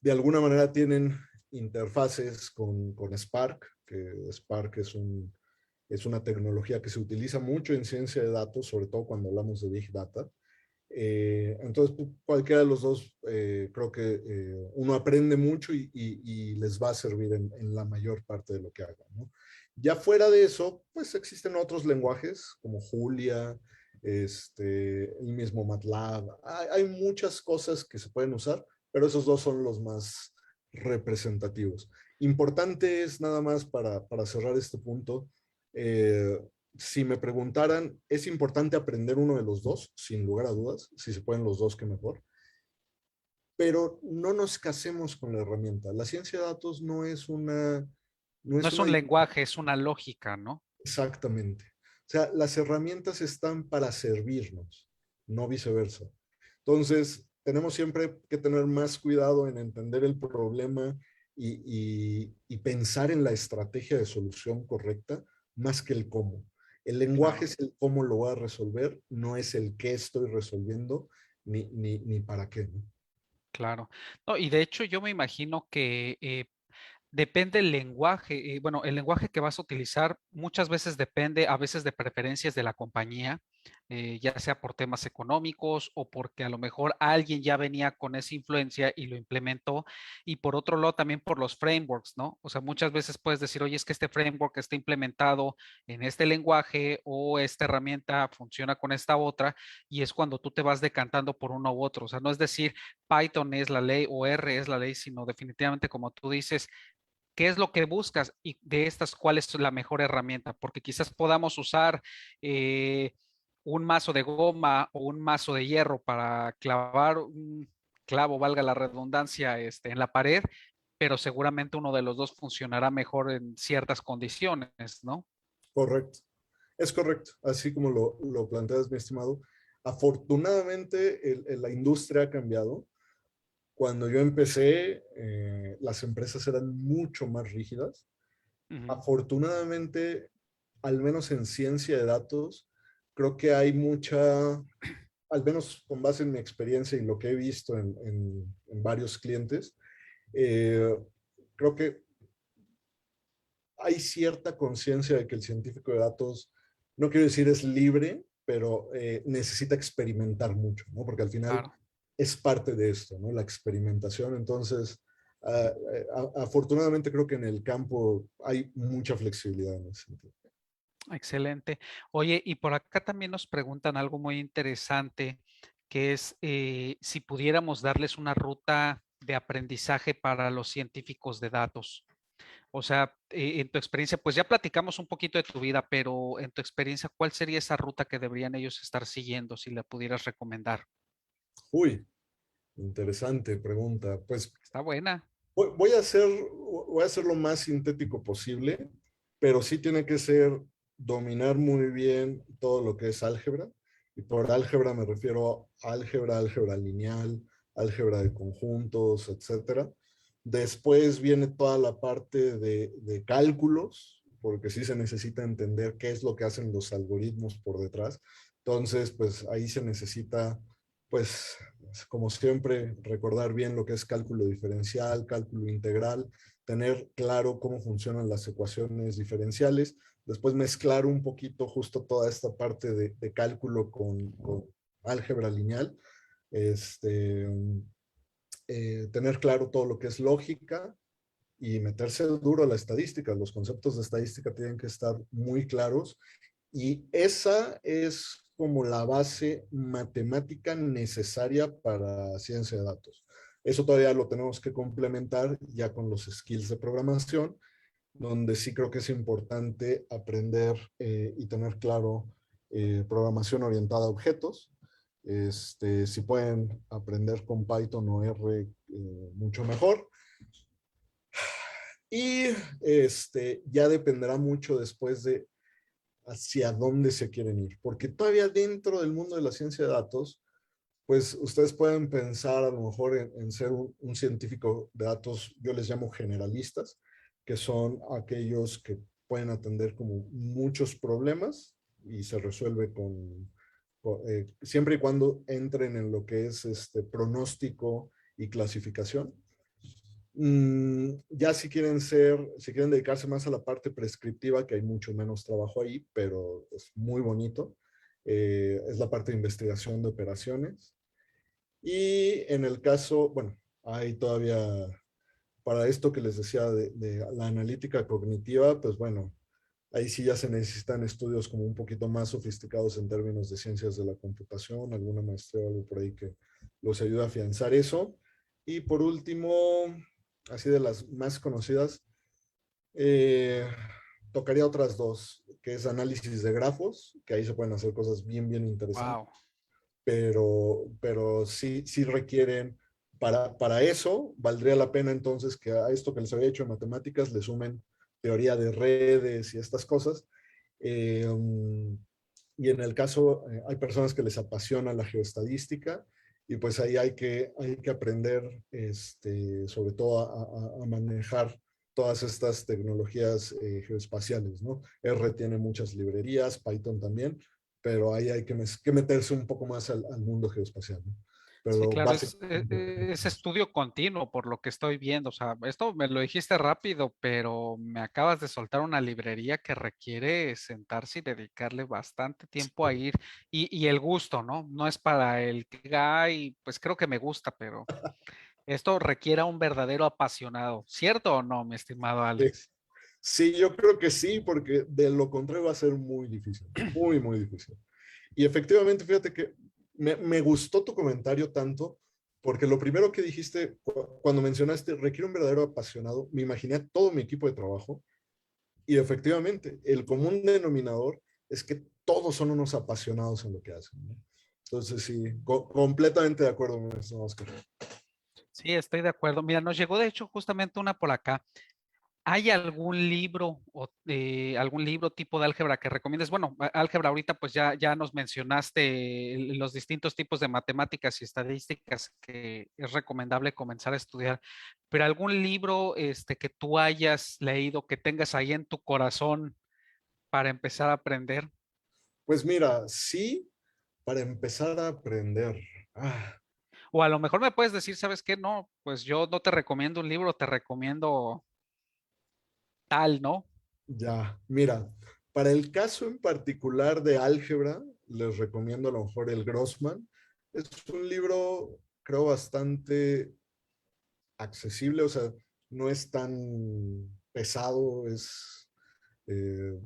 de alguna manera tienen interfaces con Spark, que Spark es una tecnología que se utiliza mucho en ciencia de datos, sobre todo cuando hablamos de Big Data. Entonces, cualquiera de los dos, creo que uno aprende mucho y les va a servir en la mayor parte de lo que hagan, ¿no? Ya fuera de eso, pues existen otros lenguajes como Julia, el mismo MATLAB. Hay muchas cosas que se pueden usar, pero esos dos son los más representativos. Importante es nada más para cerrar este punto, eh, si me preguntaran, es importante aprender uno de los dos, sin lugar a dudas, si se pueden los dos, que mejor, pero no nos casemos con la herramienta. La ciencia de datos no es una No No es es una... un lenguaje, es una lógica, ¿no? Exactamente. O sea, las herramientas están para servirnos, no viceversa. Entonces, tenemos siempre que tener más cuidado en entender el problema y pensar en la estrategia de solución correcta más que el cómo. El lenguaje Claro, es el cómo lo voy a resolver, no es el qué estoy resolviendo ni para qué, ¿no? claro. No, y de hecho yo me imagino que depende el lenguaje. Bueno, el lenguaje que vas a utilizar muchas veces depende, a veces de preferencias de la compañía, ya sea por temas económicos o porque a lo mejor alguien ya venía con esa influencia y lo implementó. Y por otro lado, también por los frameworks, ¿no? O sea, muchas veces puedes decir, oye, es que este framework está implementado en este lenguaje o esta herramienta funciona con esta otra y es cuando tú te vas decantando por uno u otro. O sea, no es decir Python es la ley o R es la ley, sino definitivamente como tú dices, qué es lo que buscas y de estas cuál es la mejor herramienta, porque quizás podamos usar eh, un mazo de goma o un mazo de hierro para clavar un clavo, valga la redundancia, en la pared, pero seguramente uno de los dos funcionará mejor en ciertas condiciones, ¿no? Correcto. Es correcto, así como lo planteas, mi estimado. Afortunadamente, la industria ha cambiado. Cuando yo empecé, las empresas eran mucho más rígidas. Ujú. Afortunadamente, al menos en ciencia de datos, creo que hay mucha, al menos con base en mi experiencia y lo que he visto en varios clientes, eh, creo que hay cierta conciencia de que el científico de datos, no quiero decir es libre, pero necesita experimentar mucho, ¿no? Porque al final Claro. es parte de esto, ¿no? La experimentación. Entonces, afortunadamente creo que en el campo hay mucha flexibilidad en ese sentido. Excelente. Oye, y por acá también nos preguntan algo muy interesante, que es si pudiéramos darles una ruta de aprendizaje para los científicos de datos. O sea, en tu experiencia, pues ya platicamos un poquito de tu vida, pero en tu experiencia, ¿cuál sería esa ruta que deberían ellos estar siguiendo si la pudieras recomendar? Uy, interesante pregunta. Pues Está buena. voy a hacer lo más sintético posible, pero sí tiene que ser dominar muy bien todo lo que es álgebra. Y por álgebra me refiero a álgebra, álgebra lineal, álgebra de conjuntos, etcétera. Después viene toda la parte de cálculos, porque sí se necesita entender qué es lo que hacen los algoritmos por detrás. Entonces, pues ahí se necesita, pues, como siempre, recordar bien lo que es cálculo diferencial, cálculo integral, tener claro cómo funcionan las ecuaciones diferenciales, después mezclar un poquito justo toda esta parte de cálculo con álgebra lineal, este, tener claro todo lo que es lógica y meterse duro a la estadística. Los conceptos de estadística tienen que estar muy claros y esa es como la base matemática necesaria para ciencia de datos. Eso todavía lo tenemos que complementar ya con los skills de programación, donde sí creo que es importante aprender y tener claro programación orientada a objetos. Si pueden aprender con Python o R, mucho mejor. Y ya dependerá mucho después de hacia dónde se quieren ir, porque todavía dentro del mundo de la ciencia de datos, pues ustedes pueden pensar a lo mejor en ser un científico de datos, yo les llamo generalistas, que son aquellos que pueden atender como muchos problemas y se resuelve siempre y cuando entren en lo que es este pronóstico y clasificación. Ya si quieren dedicarse más a la parte prescriptiva, que hay mucho menos trabajo ahí, pero es muy bonito, es la parte de investigación de operaciones. Y en el caso, bueno, hay todavía, para esto que les decía de la analítica cognitiva, pues bueno, ahí sí ya se necesitan estudios como un poquito más sofisticados en términos de ciencias de la computación, alguna maestría o algo por ahí que los ayude a afianzar eso. Y por último, así de las más conocidas, eh, tocaría otras dos, que es análisis de grafos, que ahí se pueden hacer cosas bien, bien interesantes, Wow. pero sí requieren, para eso, valdría la pena entonces que a esto que les había hecho en matemáticas le sumen teoría de redes y estas cosas. Y en el caso, hay personas que les apasiona la geoestadística y pues ahí hay que aprender sobre todo a manejar todas estas tecnologías geoespaciales, ¿no? R tiene muchas librerías, Python también, pero ahí hay que meterse un poco más al mundo geoespacial, ¿no? Sí, Pero claro, básicamente... es estudio continuo por lo que estoy viendo. O sea, esto me lo dijiste rápido, pero me acabas de soltar una librería que requiere sentarse y dedicarle bastante tiempo a ir. Y el gusto, ¿no? No es para el que y pues creo que me gusta, pero esto requiere a un verdadero apasionado. ¿Cierto o no, mi estimado Alex? Sí, yo creo que sí, porque de lo contrario va a ser muy difícil, muy, muy difícil. Y efectivamente, fíjate que me gustó tu comentario tanto, porque lo primero que dijiste cuando mencionaste requiere un verdadero apasionado, me imaginé a todo mi equipo de trabajo y efectivamente, el común denominador es que todos son unos apasionados en lo que hacen, ¿no? Entonces, sí, completamente de acuerdo con eso, Oscar. Sí, estoy de acuerdo. Mira, nos llegó de hecho justamente una por acá. ¿Hay algún libro o algún libro tipo de álgebra que recomiendes? Bueno, álgebra ahorita pues ya nos mencionaste los distintos tipos de matemáticas y estadísticas que es recomendable comenzar a estudiar, pero algún libro que tú hayas leído, que tengas ahí en tu corazón para empezar a aprender. Pues mira, sí, para empezar a aprender. Ah, O a lo mejor me puedes decir, ¿sabes qué? No, pues yo no te recomiendo un libro, te recomiendo tal, ¿no? ya, mira, para el caso en particular de álgebra, les recomiendo a lo mejor el Grossman. Es un libro, creo, bastante accesible, o sea, no es tan pesado, eh,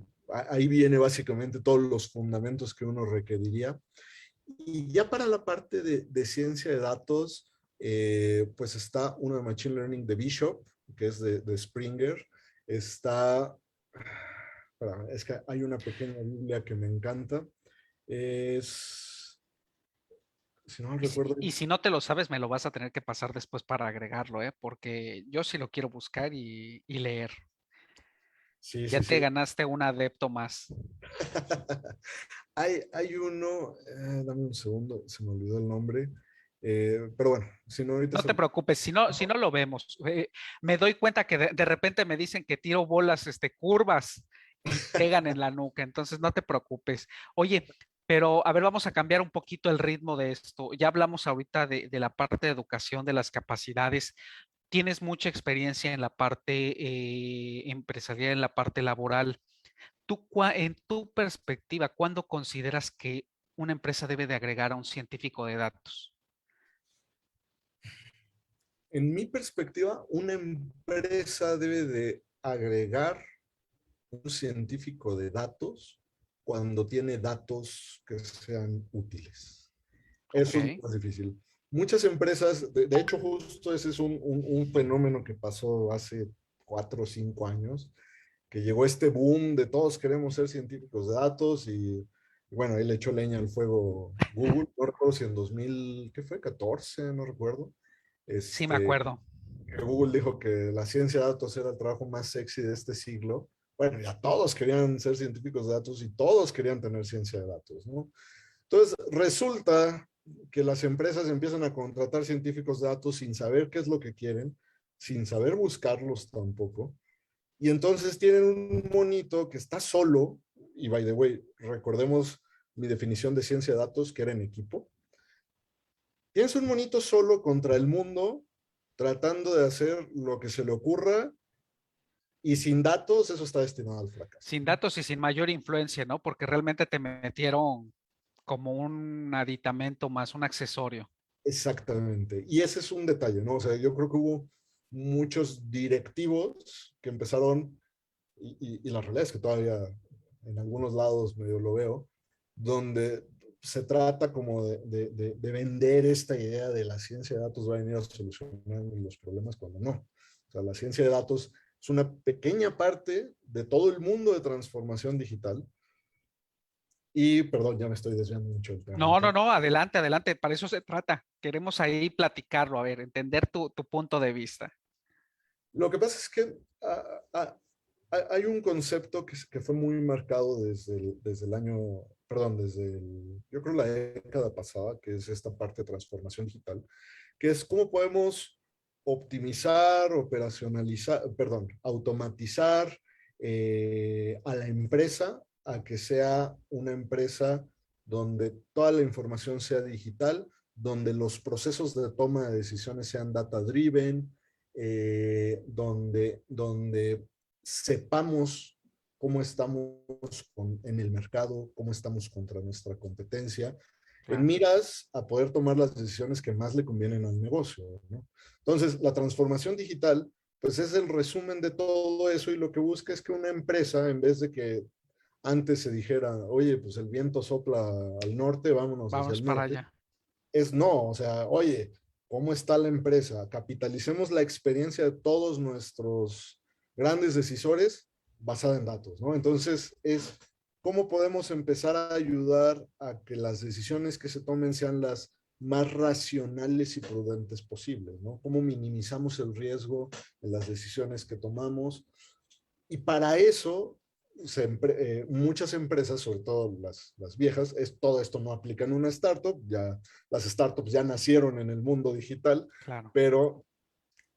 ahí viene básicamente todos los fundamentos que uno requeriría. Y ya para la parte de ciencia de datos, pues está uno de Machine Learning de Bishop, que es de Springer. Está, es que hay una pequeña Biblia que me encanta. Es, si no recuerdo, Y si no te lo sabes, me lo vas a tener que pasar después para agregarlo, ¿eh? Porque yo sí lo quiero buscar y leer. sí, Ya sí, te sí. ganaste un adepto más. Hay uno, dame un segundo, se me olvidó el nombre. Pero bueno, si no, ahorita No se... te preocupes, si no lo vemos. Me doy cuenta que de repente me dicen que tiro bolas curvas y pegan en la nuca, entonces no te preocupes. Oye, pero a ver, vamos a cambiar un poquito el ritmo de esto. Ya hablamos ahorita de la parte de educación, de las capacidades. Tienes mucha experiencia en la parte empresarial, en la parte laboral. En tu perspectiva, ¿cuándo consideras que una empresa debe de agregar a un científico de datos? En mi perspectiva, una empresa debe de agregar un científico de datos cuando tiene datos que sean útiles. Ok. Eso es lo más difícil. Muchas empresas, de hecho, justo ese es un fenómeno que pasó hace 4 o 5 años, que llegó este boom de todos queremos ser científicos de datos y bueno, ahí le echó leña al fuego Google, no recuerdo si en 2000, ¿qué fue? 14, no recuerdo. Sí, me Este, acuerdo. que Google dijo que la ciencia de datos era el trabajo más sexy de este siglo. Bueno, ya todos querían ser científicos de datos y todos querían tener ciencia de datos, ¿no? Entonces, resulta que las empresas empiezan a contratar científicos de datos sin saber qué es lo que quieren, sin saber buscarlos tampoco. Y entonces tienen un monito que está solo, y by the way, recordemos mi definición de ciencia de datos, que era en equipo. Tienes un monito solo contra el mundo, tratando de hacer lo que se le ocurra, y sin datos, eso está destinado al fracaso. Sin datos y sin mayor influencia, ¿no? Porque realmente te metieron como un aditamento más, un accesorio. Exactamente. Y ese es un detalle, ¿no? O sea, yo creo que hubo muchos directivos que empezaron, y la realidad es que todavía en algunos lados medio lo veo, donde se trata como de vender esta idea de la ciencia de datos va a venir a solucionar los problemas cuando no. O sea, la ciencia de datos es una pequeña parte de todo el mundo de transformación digital. Y, perdón, ya me estoy desviando mucho del tema. No, no, Entonces, no, adelante, adelante, para eso se trata. Queremos ahí platicarlo, a ver, entender tu punto de vista. lo que pasa es que hay un concepto que fue muy marcado desde el año, perdón, yo creo la década pasada, que es esta parte de transformación digital, que es cómo podemos optimizar, operacionalizar, perdón, automatizar a la empresa a que sea una empresa donde toda la información sea digital, donde los procesos de toma de decisiones sean data driven, donde sepamos cómo estamos en el mercado, cómo estamos contra nuestra competencia, en Claro. miras a poder tomar las decisiones que más le convienen al negocio, ¿no? Entonces, la transformación digital, pues es el resumen de todo eso y lo que busca es que una empresa, en vez de que antes se dijera, oye, pues el viento sopla al norte, vámonos hacia Vámonos el para norte, allá. es no, o sea, oye, ¿cómo está la empresa? Capitalicemos la experiencia de todos nuestros grandes decisores basada en datos, ¿no? Entonces, es cómo podemos empezar a ayudar a que las decisiones que se tomen sean las más racionales y prudentes posibles, ¿no? Cómo minimizamos el riesgo en las decisiones que tomamos. Y para eso, muchas empresas, sobre todo las viejas, todo esto no aplica en una startup, ya las startups ya nacieron en el mundo digital, Claro. pero,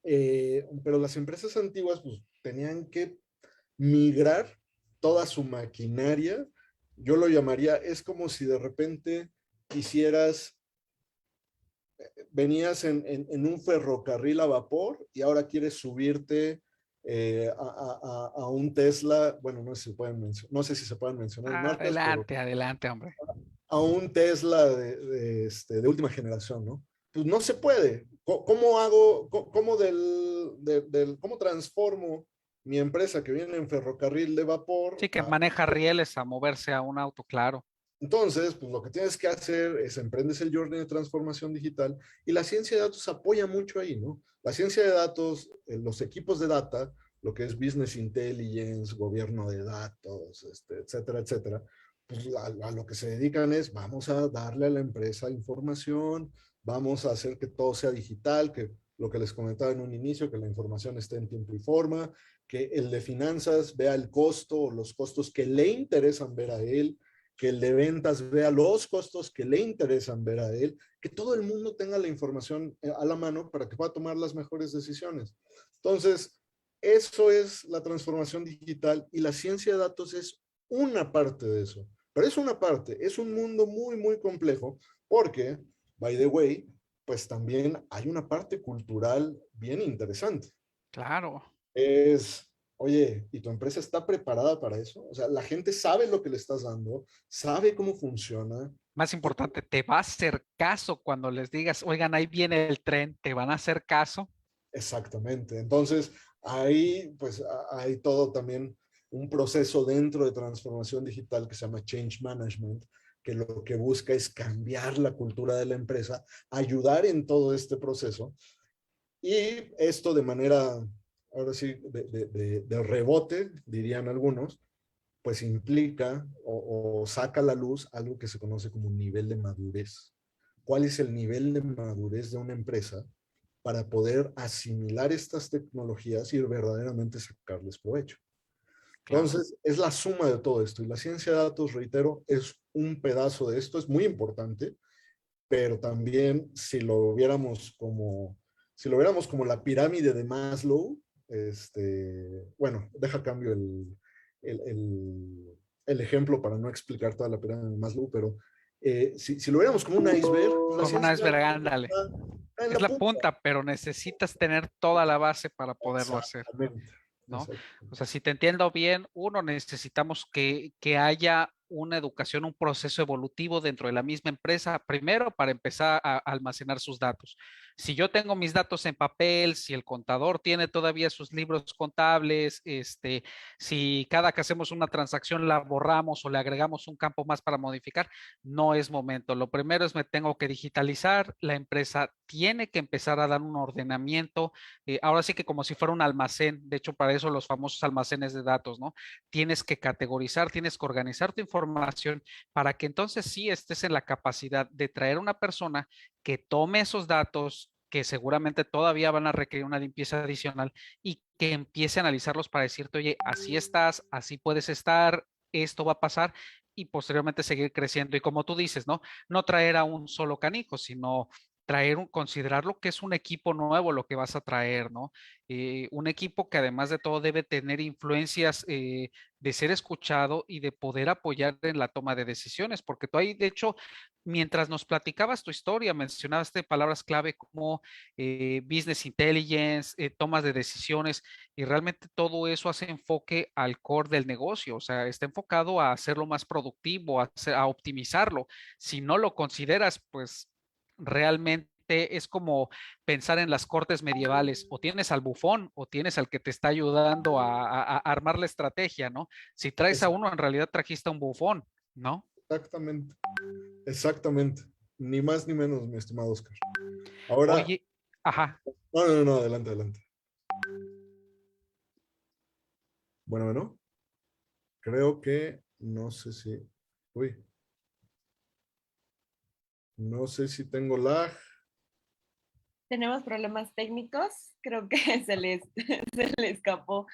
pero las empresas antiguas pues, tenían que migrar toda su maquinaria. Yo lo llamaría, es como si de repente quisieras, venías en un ferrocarril a vapor y ahora quieres subirte a un Tesla, bueno, no sé, si pueden no sé si se pueden mencionar marcas, pero Adelante, adelante, hombre. a un Tesla de última generación, ¿no? Pues no se puede. ¿Cómo hago, cómo, cómo transformo mi empresa que viene en ferrocarril de vapor Sí, que a... maneja rieles a moverse a un auto, claro. Entonces, pues lo que tienes que hacer es emprendes el journey de transformación digital y la ciencia de datos apoya mucho ahí, ¿no? La ciencia de datos, los equipos de data, lo que es business intelligence, gobierno de datos, etcétera, etcétera, pues a lo que se dedican es vamos a darle a la empresa información, vamos a hacer que todo sea digital, que lo que les comentaba en un inicio, que la información esté en tiempo y forma, que el de finanzas vea el costo o los costos que le interesan ver a él, que el de ventas vea los costos que le interesan ver a él, que todo el mundo tenga la información a la mano para que pueda tomar las mejores decisiones. Entonces, eso es la transformación digital y la ciencia de datos es una parte de eso, pero es una parte, es un mundo muy, muy complejo porque, by the way, pues también hay una parte cultural bien interesante. Claro. Es, oye, ¿y tu empresa está preparada para eso? O sea, la gente sabe lo que le estás dando, sabe cómo funciona. Más importante, te va a hacer caso cuando les digas, oigan, ahí viene el tren, te van a hacer caso. Exactamente. Entonces, ahí pues hay todo también un proceso dentro de transformación digital que se llama Change Management, que lo que busca es cambiar la cultura de la empresa, ayudar en todo este proceso. Y esto de manera, ahora sí, de rebote, dirían algunos, pues implica o saca a la luz algo que se conoce como nivel de madurez. ¿Cuál es el nivel de madurez de una empresa para poder asimilar estas tecnologías y verdaderamente sacarles provecho? Claro. Entonces, es la suma de todo esto. Y la ciencia de datos, reitero, es un pedazo de esto, es muy importante, pero también si lo viéramos como la pirámide de Maslow, bueno, deja cambio el, el, el ejemplo para no explicar toda la pirámide de Maslow, pero si lo viéramos como un iceberg, pues la Como un ciencia de iceberg, datos ándale. está en Es la la punta. punta, pero necesitas tener toda la base para poderlo hacer, Exactamente. ¿no? O Exactamente. sea, si te entiendo bien, uno, necesitamos que haya una educación, un proceso evolutivo dentro de la misma empresa, primero para empezar a almacenar sus datos. Si yo tengo mis datos en papel, si el contador tiene todavía sus libros contables, si cada que hacemos una transacción la borramos o le agregamos un campo más para modificar, no es momento. Lo primero es me tengo que digitalizar, la empresa tiene que empezar a dar un ordenamiento, ahora sí que como si fuera un almacén, de hecho para eso los famosos almacenes de datos, ¿no? Tienes que categorizar, tienes que organizar tu información para que entonces sí estés en la capacidad de traer una persona que tome esos datos, que seguramente todavía van a requerir una limpieza adicional y que empiece a analizarlos para decirte, oye, así estás, así puedes estar, esto va a pasar y posteriormente seguir creciendo. Y como tú dices, ¿no? No traer a un solo canijo, sino considerar lo que es un equipo nuevo, lo que vas a traer, ¿no? Un equipo que además de todo debe tener influencias de ser escuchado y de poder apoyar en la toma de decisiones, porque tú ahí, de hecho, mientras nos platicabas tu historia, mencionaste palabras clave como business intelligence, tomas de decisiones, y realmente todo eso hace enfoque al core del negocio, o sea, está enfocado a hacerlo más productivo, a optimizarlo. Si no lo consideras, pues realmente es como pensar en las cortes medievales, o tienes al bufón o tienes al que te está ayudando a armar la estrategia, ¿no? Si traes a uno, en realidad trajiste a un bufón, ¿no? Exactamente, exactamente. Ni más ni menos, mi estimado Oscar. Ahora, Oye, ajá, no, adelante, adelante. Bueno, creo que, no sé si, uy, no sé si tengo lag. Tenemos problemas técnicos, creo que se le escapó,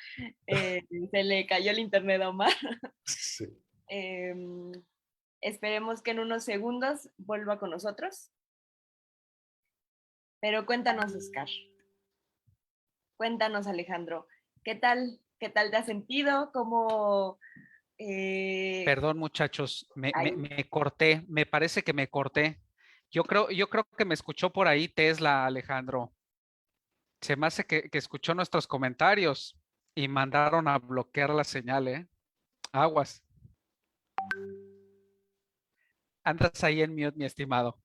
se le cayó el internet a Omar. Sí. Em, Esperemos que en unos segundos vuelva con nosotros. Pero cuéntanos, Oscar. Cuéntanos, Alejandro. ¿Qué tal? ¿Qué tal te has sentido? ¿Cómo? eh, perdón muchachos, ay, me corté, me parece que me corté. Yo creo que me escuchó por ahí Tesla, Alejandro. Se me hace que escuchó nuestros comentarios y mandaron a bloquear la señal, ¿eh? Aguas. Andas ahí en mute, mi estimado.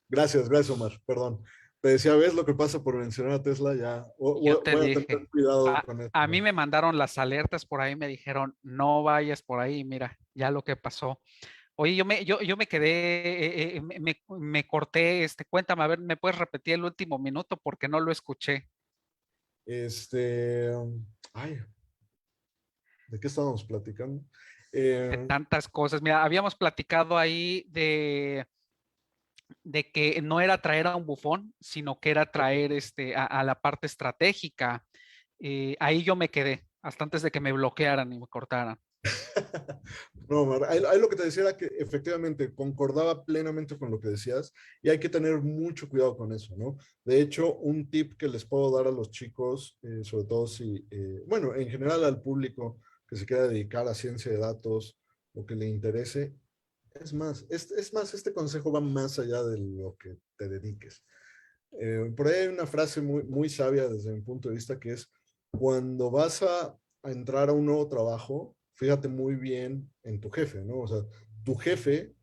Gracias, Omar, perdón. Te decía, ¿ves lo que pasa por mencionar a Tesla? Ya Yo te voy a tener dije, cuidado con a esto. mí me mandaron las alertas por ahí, me dijeron, no vayas por ahí, mira, ya lo que pasó. Oye, yo me quedé, me corté, cuéntame, a ver, ¿me puedes repetir el último minuto? Porque no lo escuché. Este, ay, ¿de qué estábamos platicando? De Eh, tantas cosas. Mira, habíamos platicado ahí de que no era traer a un bufón, sino que era traer a la parte estratégica. Ahí yo me quedé, hasta antes de que me bloquearan y me cortaran. No, Omar, ahí lo que te decía era que efectivamente concordaba plenamente con lo que decías y hay que tener mucho cuidado con eso, ¿no? De hecho, un tip que les puedo dar a los chicos, sobre todo si, bueno, en general al público que se quiera dedicar a ciencia de datos o que le interese, es más, este consejo va más allá de lo que te dediques. Por ahí hay una frase muy sabia desde mi punto de vista que es, cuando vas a entrar a un nuevo trabajo, fíjate muy bien en tu jefe, ¿no? O sea, tu jefe,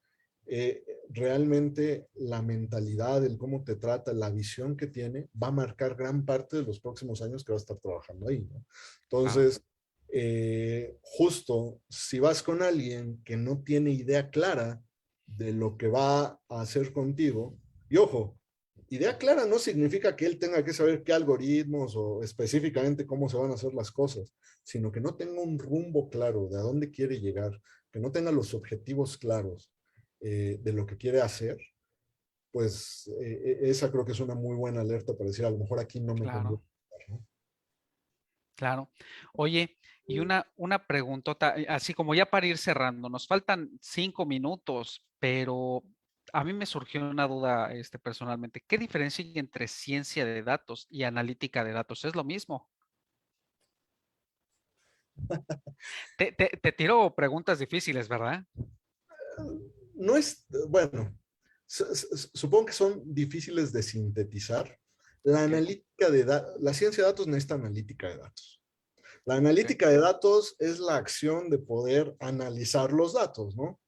realmente la mentalidad, el cómo te trata, la visión que tiene, va a marcar gran parte de los próximos años que vas a estar trabajando ahí, ¿no? Claro, Entonces, justo si vas con alguien que no tiene idea clara de lo que va a hacer contigo, y ojo, idea clara no significa que él tenga que saber qué algoritmos o específicamente cómo se van a hacer las cosas, sino que no tenga un rumbo claro de a dónde quiere llegar, que no tenga los objetivos claros de lo que quiere hacer, pues esa creo que es una muy buena alerta para decir, a lo mejor aquí no me conviene, claro, ¿no? claro. Oye, y una preguntota, así como ya para ir cerrando, nos faltan 5 minutos, pero a mí me surgió una duda, personalmente. ¿Qué diferencia hay entre ciencia de datos y analítica de datos? ¿Es lo mismo? Te tiro preguntas difíciles, ¿verdad? No es, bueno, supongo que son difíciles de sintetizar. La Ok, analítica la ciencia de datos necesita analítica de datos. La ok, analítica de datos es la acción de poder analizar los datos, ¿no?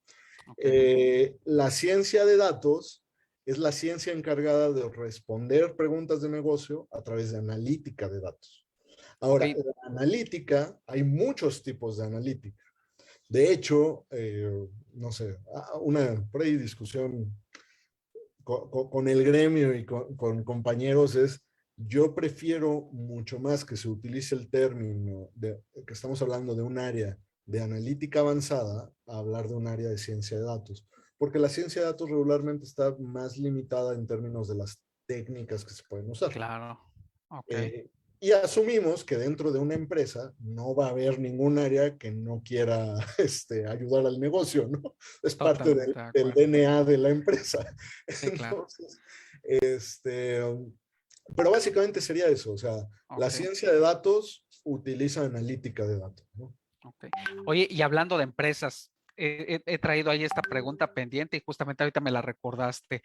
ok, La ciencia de datos es la ciencia encargada de responder preguntas de negocio a través de analítica de datos. ok. Ahora, la analítica, hay muchos tipos de analítica. De hecho, no sé, una por ahí discusión con el gremio y con compañeros es, yo prefiero mucho más que se utilice el término de que estamos hablando de un área de analítica avanzada a hablar de un área de ciencia de datos, porque la ciencia de datos regularmente está más limitada en términos de las técnicas que se pueden usar. Claro, ok. Y asumimos que dentro de una empresa no va a haber ningún área que no quiera ayudar al negocio, ¿no? Es parte Totalmente de del acuerdo. DNA de la empresa. Sí, claro. Entonces, pero básicamente sería eso, o sea, la Ok, ciencia de datos utiliza analítica de datos, ¿no? ok. Oye, y hablando de empresas, he traído ahí esta pregunta pendiente y justamente ahorita me la recordaste.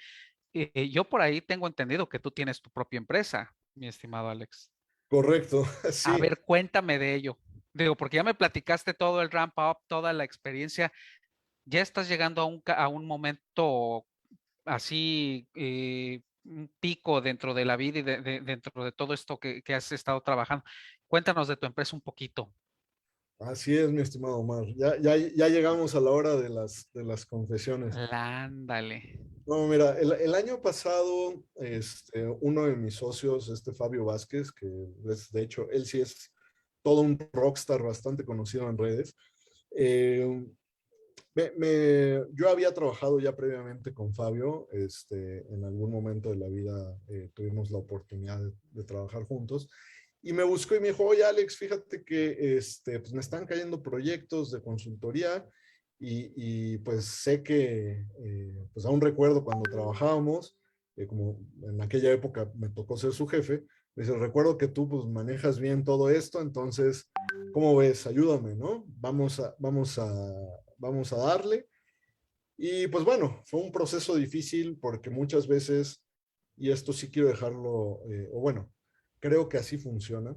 Yo por ahí tengo entendido que tú tienes tu propia empresa, mi estimado Alex. Correcto, A sí. ver, cuéntame de ello. Digo, porque ya me platicaste todo el ramp up, toda la experiencia. Ya estás llegando a un momento así, un pico dentro de la vida y dentro de todo esto que has estado trabajando. Cuéntanos de tu empresa un poquito. Así es, mi estimado Omar. Ya llegamos a la hora de las confesiones. Ándale. No, mira, el año pasado, uno de mis socios, Fabio Vázquez, que es, de hecho, él sí es todo un rockstar bastante conocido en redes. eh, yo había trabajado ya previamente con Fabio, en algún momento de la vida tuvimos la oportunidad de trabajar juntos, y me buscó y me dijo, oye Alex, fíjate que pues me están cayendo proyectos de consultoría, y pues sé que, pues aún recuerdo cuando trabajábamos, como en aquella época me tocó ser su jefe, me dice, recuerdo que tú pues manejas bien todo esto, entonces, ¿cómo ves? Ayúdame, ¿no? Vamos a darle. Y pues bueno, fue un proceso difícil porque muchas veces, y esto sí quiero dejarlo, o bueno, creo que así funciona,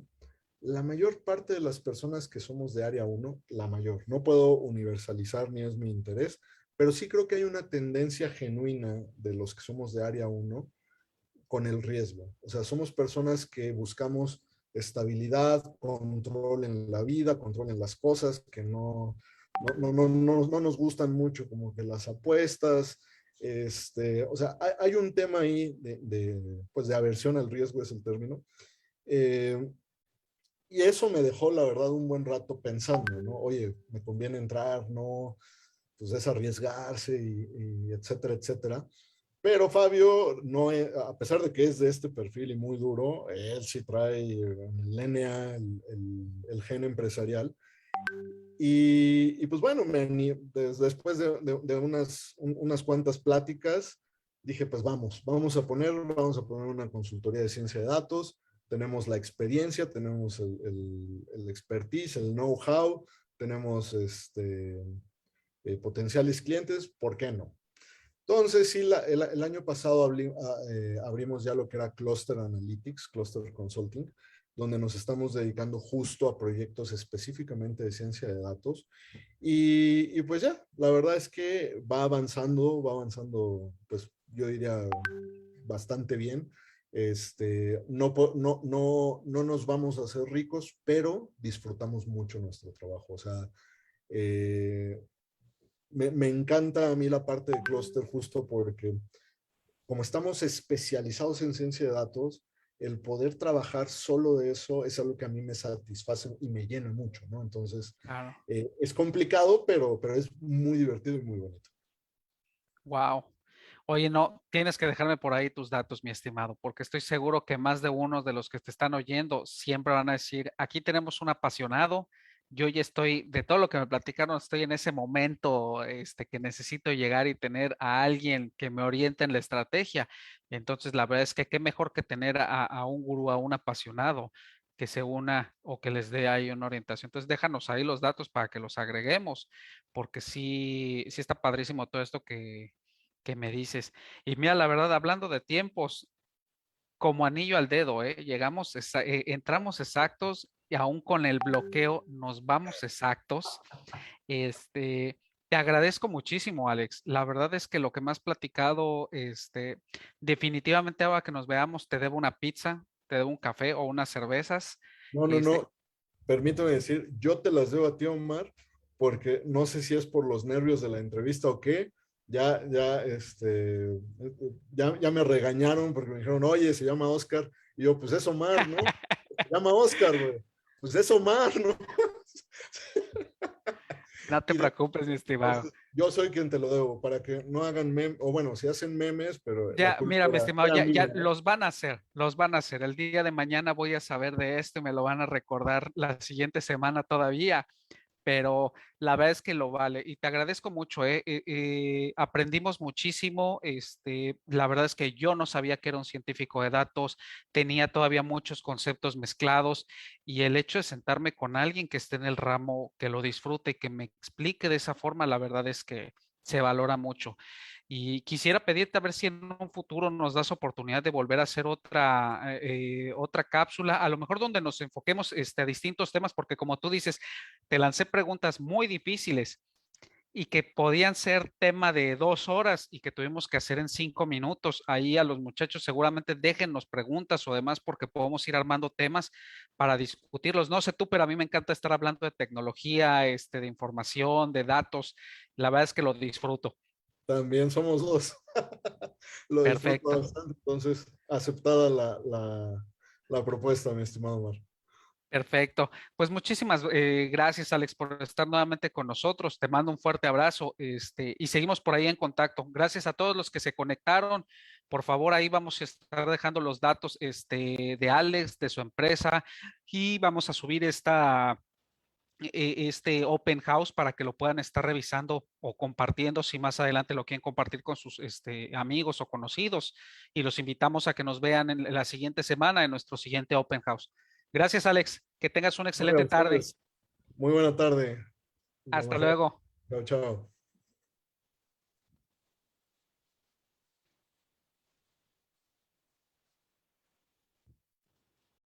la mayor parte de las personas que somos de área uno, la mayor, no puedo universalizar ni es mi interés, pero sí creo que hay una tendencia genuina de los que somos de área uno con el riesgo. O sea, somos personas que buscamos estabilidad, control en la vida, control en las cosas, que no nos gustan mucho como que las apuestas. O sea, hay un tema ahí pues de aversión al riesgo, es el término. Eh, y eso me dejó, la verdad, un buen rato pensando, ¿no? Oye, me conviene entrar, ¿no? Pues es arriesgarse y etcétera, etcétera. Pero Fabio, no a pesar de que es de este perfil y muy duro, él sí trae el DNA, el gen empresarial. Y pues bueno, después de unas cuantas pláticas, dije, pues vamos a poner una consultoría de ciencia de datos, tenemos la experiencia, tenemos el expertise, el know-how, tenemos potenciales clientes, ¿por qué no? Entonces, sí, el año pasado abrimos ya lo que era Cluster Analytics, Cluster Consulting, donde nos estamos dedicando justo a proyectos específicamente de ciencia de datos. Y pues ya, la verdad es que va avanzando, pues yo diría bastante bien. No nos vamos a hacer ricos, pero disfrutamos mucho nuestro trabajo. O sea, eh, me encanta a mí la parte de clúster justo porque como estamos especializados en ciencia de datos, el poder trabajar solo de eso es algo que a mí me satisface y me llena mucho, ¿no? Entonces, Claro. es complicado, pero es muy divertido y muy bonito. Wow. Oye, no, tienes que dejarme por ahí tus datos, mi estimado, porque estoy seguro que más de uno de los que te están oyendo siempre van a decir, aquí tenemos un apasionado, yo ya estoy, de todo lo que me platicaron, estoy en ese momento, que necesito llegar y tener a alguien que me oriente en la estrategia. Entonces, la verdad es que qué mejor que tener a un gurú, a un apasionado que se una o que les dé ahí una orientación. Entonces, déjanos ahí los datos para que los agreguemos, porque sí, sí está padrísimo todo esto que me dices. Y mira, la verdad, hablando de tiempos, como anillo al dedo, ¿eh? Entramos exactos y aún con el bloqueo nos vamos exactos. Te agradezco muchísimo, Alex. La verdad es que lo que me has platicado, definitivamente ahora que nos veamos, te debo una pizza, te debo un café o unas cervezas. No, no, Este, no. Permítame decir, yo te las debo a ti, Omar, porque no sé si es por los nervios de la entrevista o qué. Ya me regañaron porque me dijeron, oye, se llama Oscar. Y yo, pues es Omar, ¿no? Se llama Oscar, güey. Pues es Omar, ¿no? no te Y de- preocupes, mi estimado. entonces, Yo soy quien te lo debo, para que no hagan memes, o bueno, si hacen memes, pero la Ya, culpa mira, mi estimado, era ya mía, ¿no? los van a hacer, los van a hacer. El día de mañana voy a saber de esto y me lo van a recordar la siguiente semana todavía, pero la verdad es que lo vale y te agradezco mucho, ¿eh? Aprendimos muchísimo, la verdad es que yo no sabía que era un científico de datos, tenía todavía muchos conceptos mezclados y el hecho de sentarme con alguien que esté en el ramo, que lo disfrute y que me explique de esa forma, la verdad es que se valora mucho. Y quisiera pedirte a ver si en un futuro nos das oportunidad de volver a hacer otra cápsula, a lo mejor donde nos enfoquemos a distintos temas, porque como tú dices, te lancé preguntas muy difíciles y que podían ser tema de 2 horas y que tuvimos que hacer en 5 minutos. Ahí a los muchachos seguramente déjennos preguntas o demás porque podemos ir armando temas para discutirlos. No sé tú, pero a mí me encanta estar hablando de tecnología, de información, de datos. La verdad es que lo disfruto. También somos dos. Lo disfruto Perfecto. bastante, entonces aceptada la propuesta, mi estimado Mar. Perfecto. Pues muchísimas gracias, Alex, por estar nuevamente con nosotros. Te mando un fuerte abrazo, y seguimos por ahí en contacto. Gracias a todos los que se conectaron. Por favor, ahí vamos a estar dejando los datos, de Alex, de su empresa, y vamos a subir este Open House para que lo puedan estar revisando o compartiendo si más adelante lo quieren compartir con sus amigos o conocidos. Y los invitamos a que nos vean en la siguiente semana en nuestro siguiente Open House. Gracias, Alex. Que tengas una Vale, a excelente tarde. ustedes. Muy buena tarde. Hasta Namaste. luego. Chao, chao.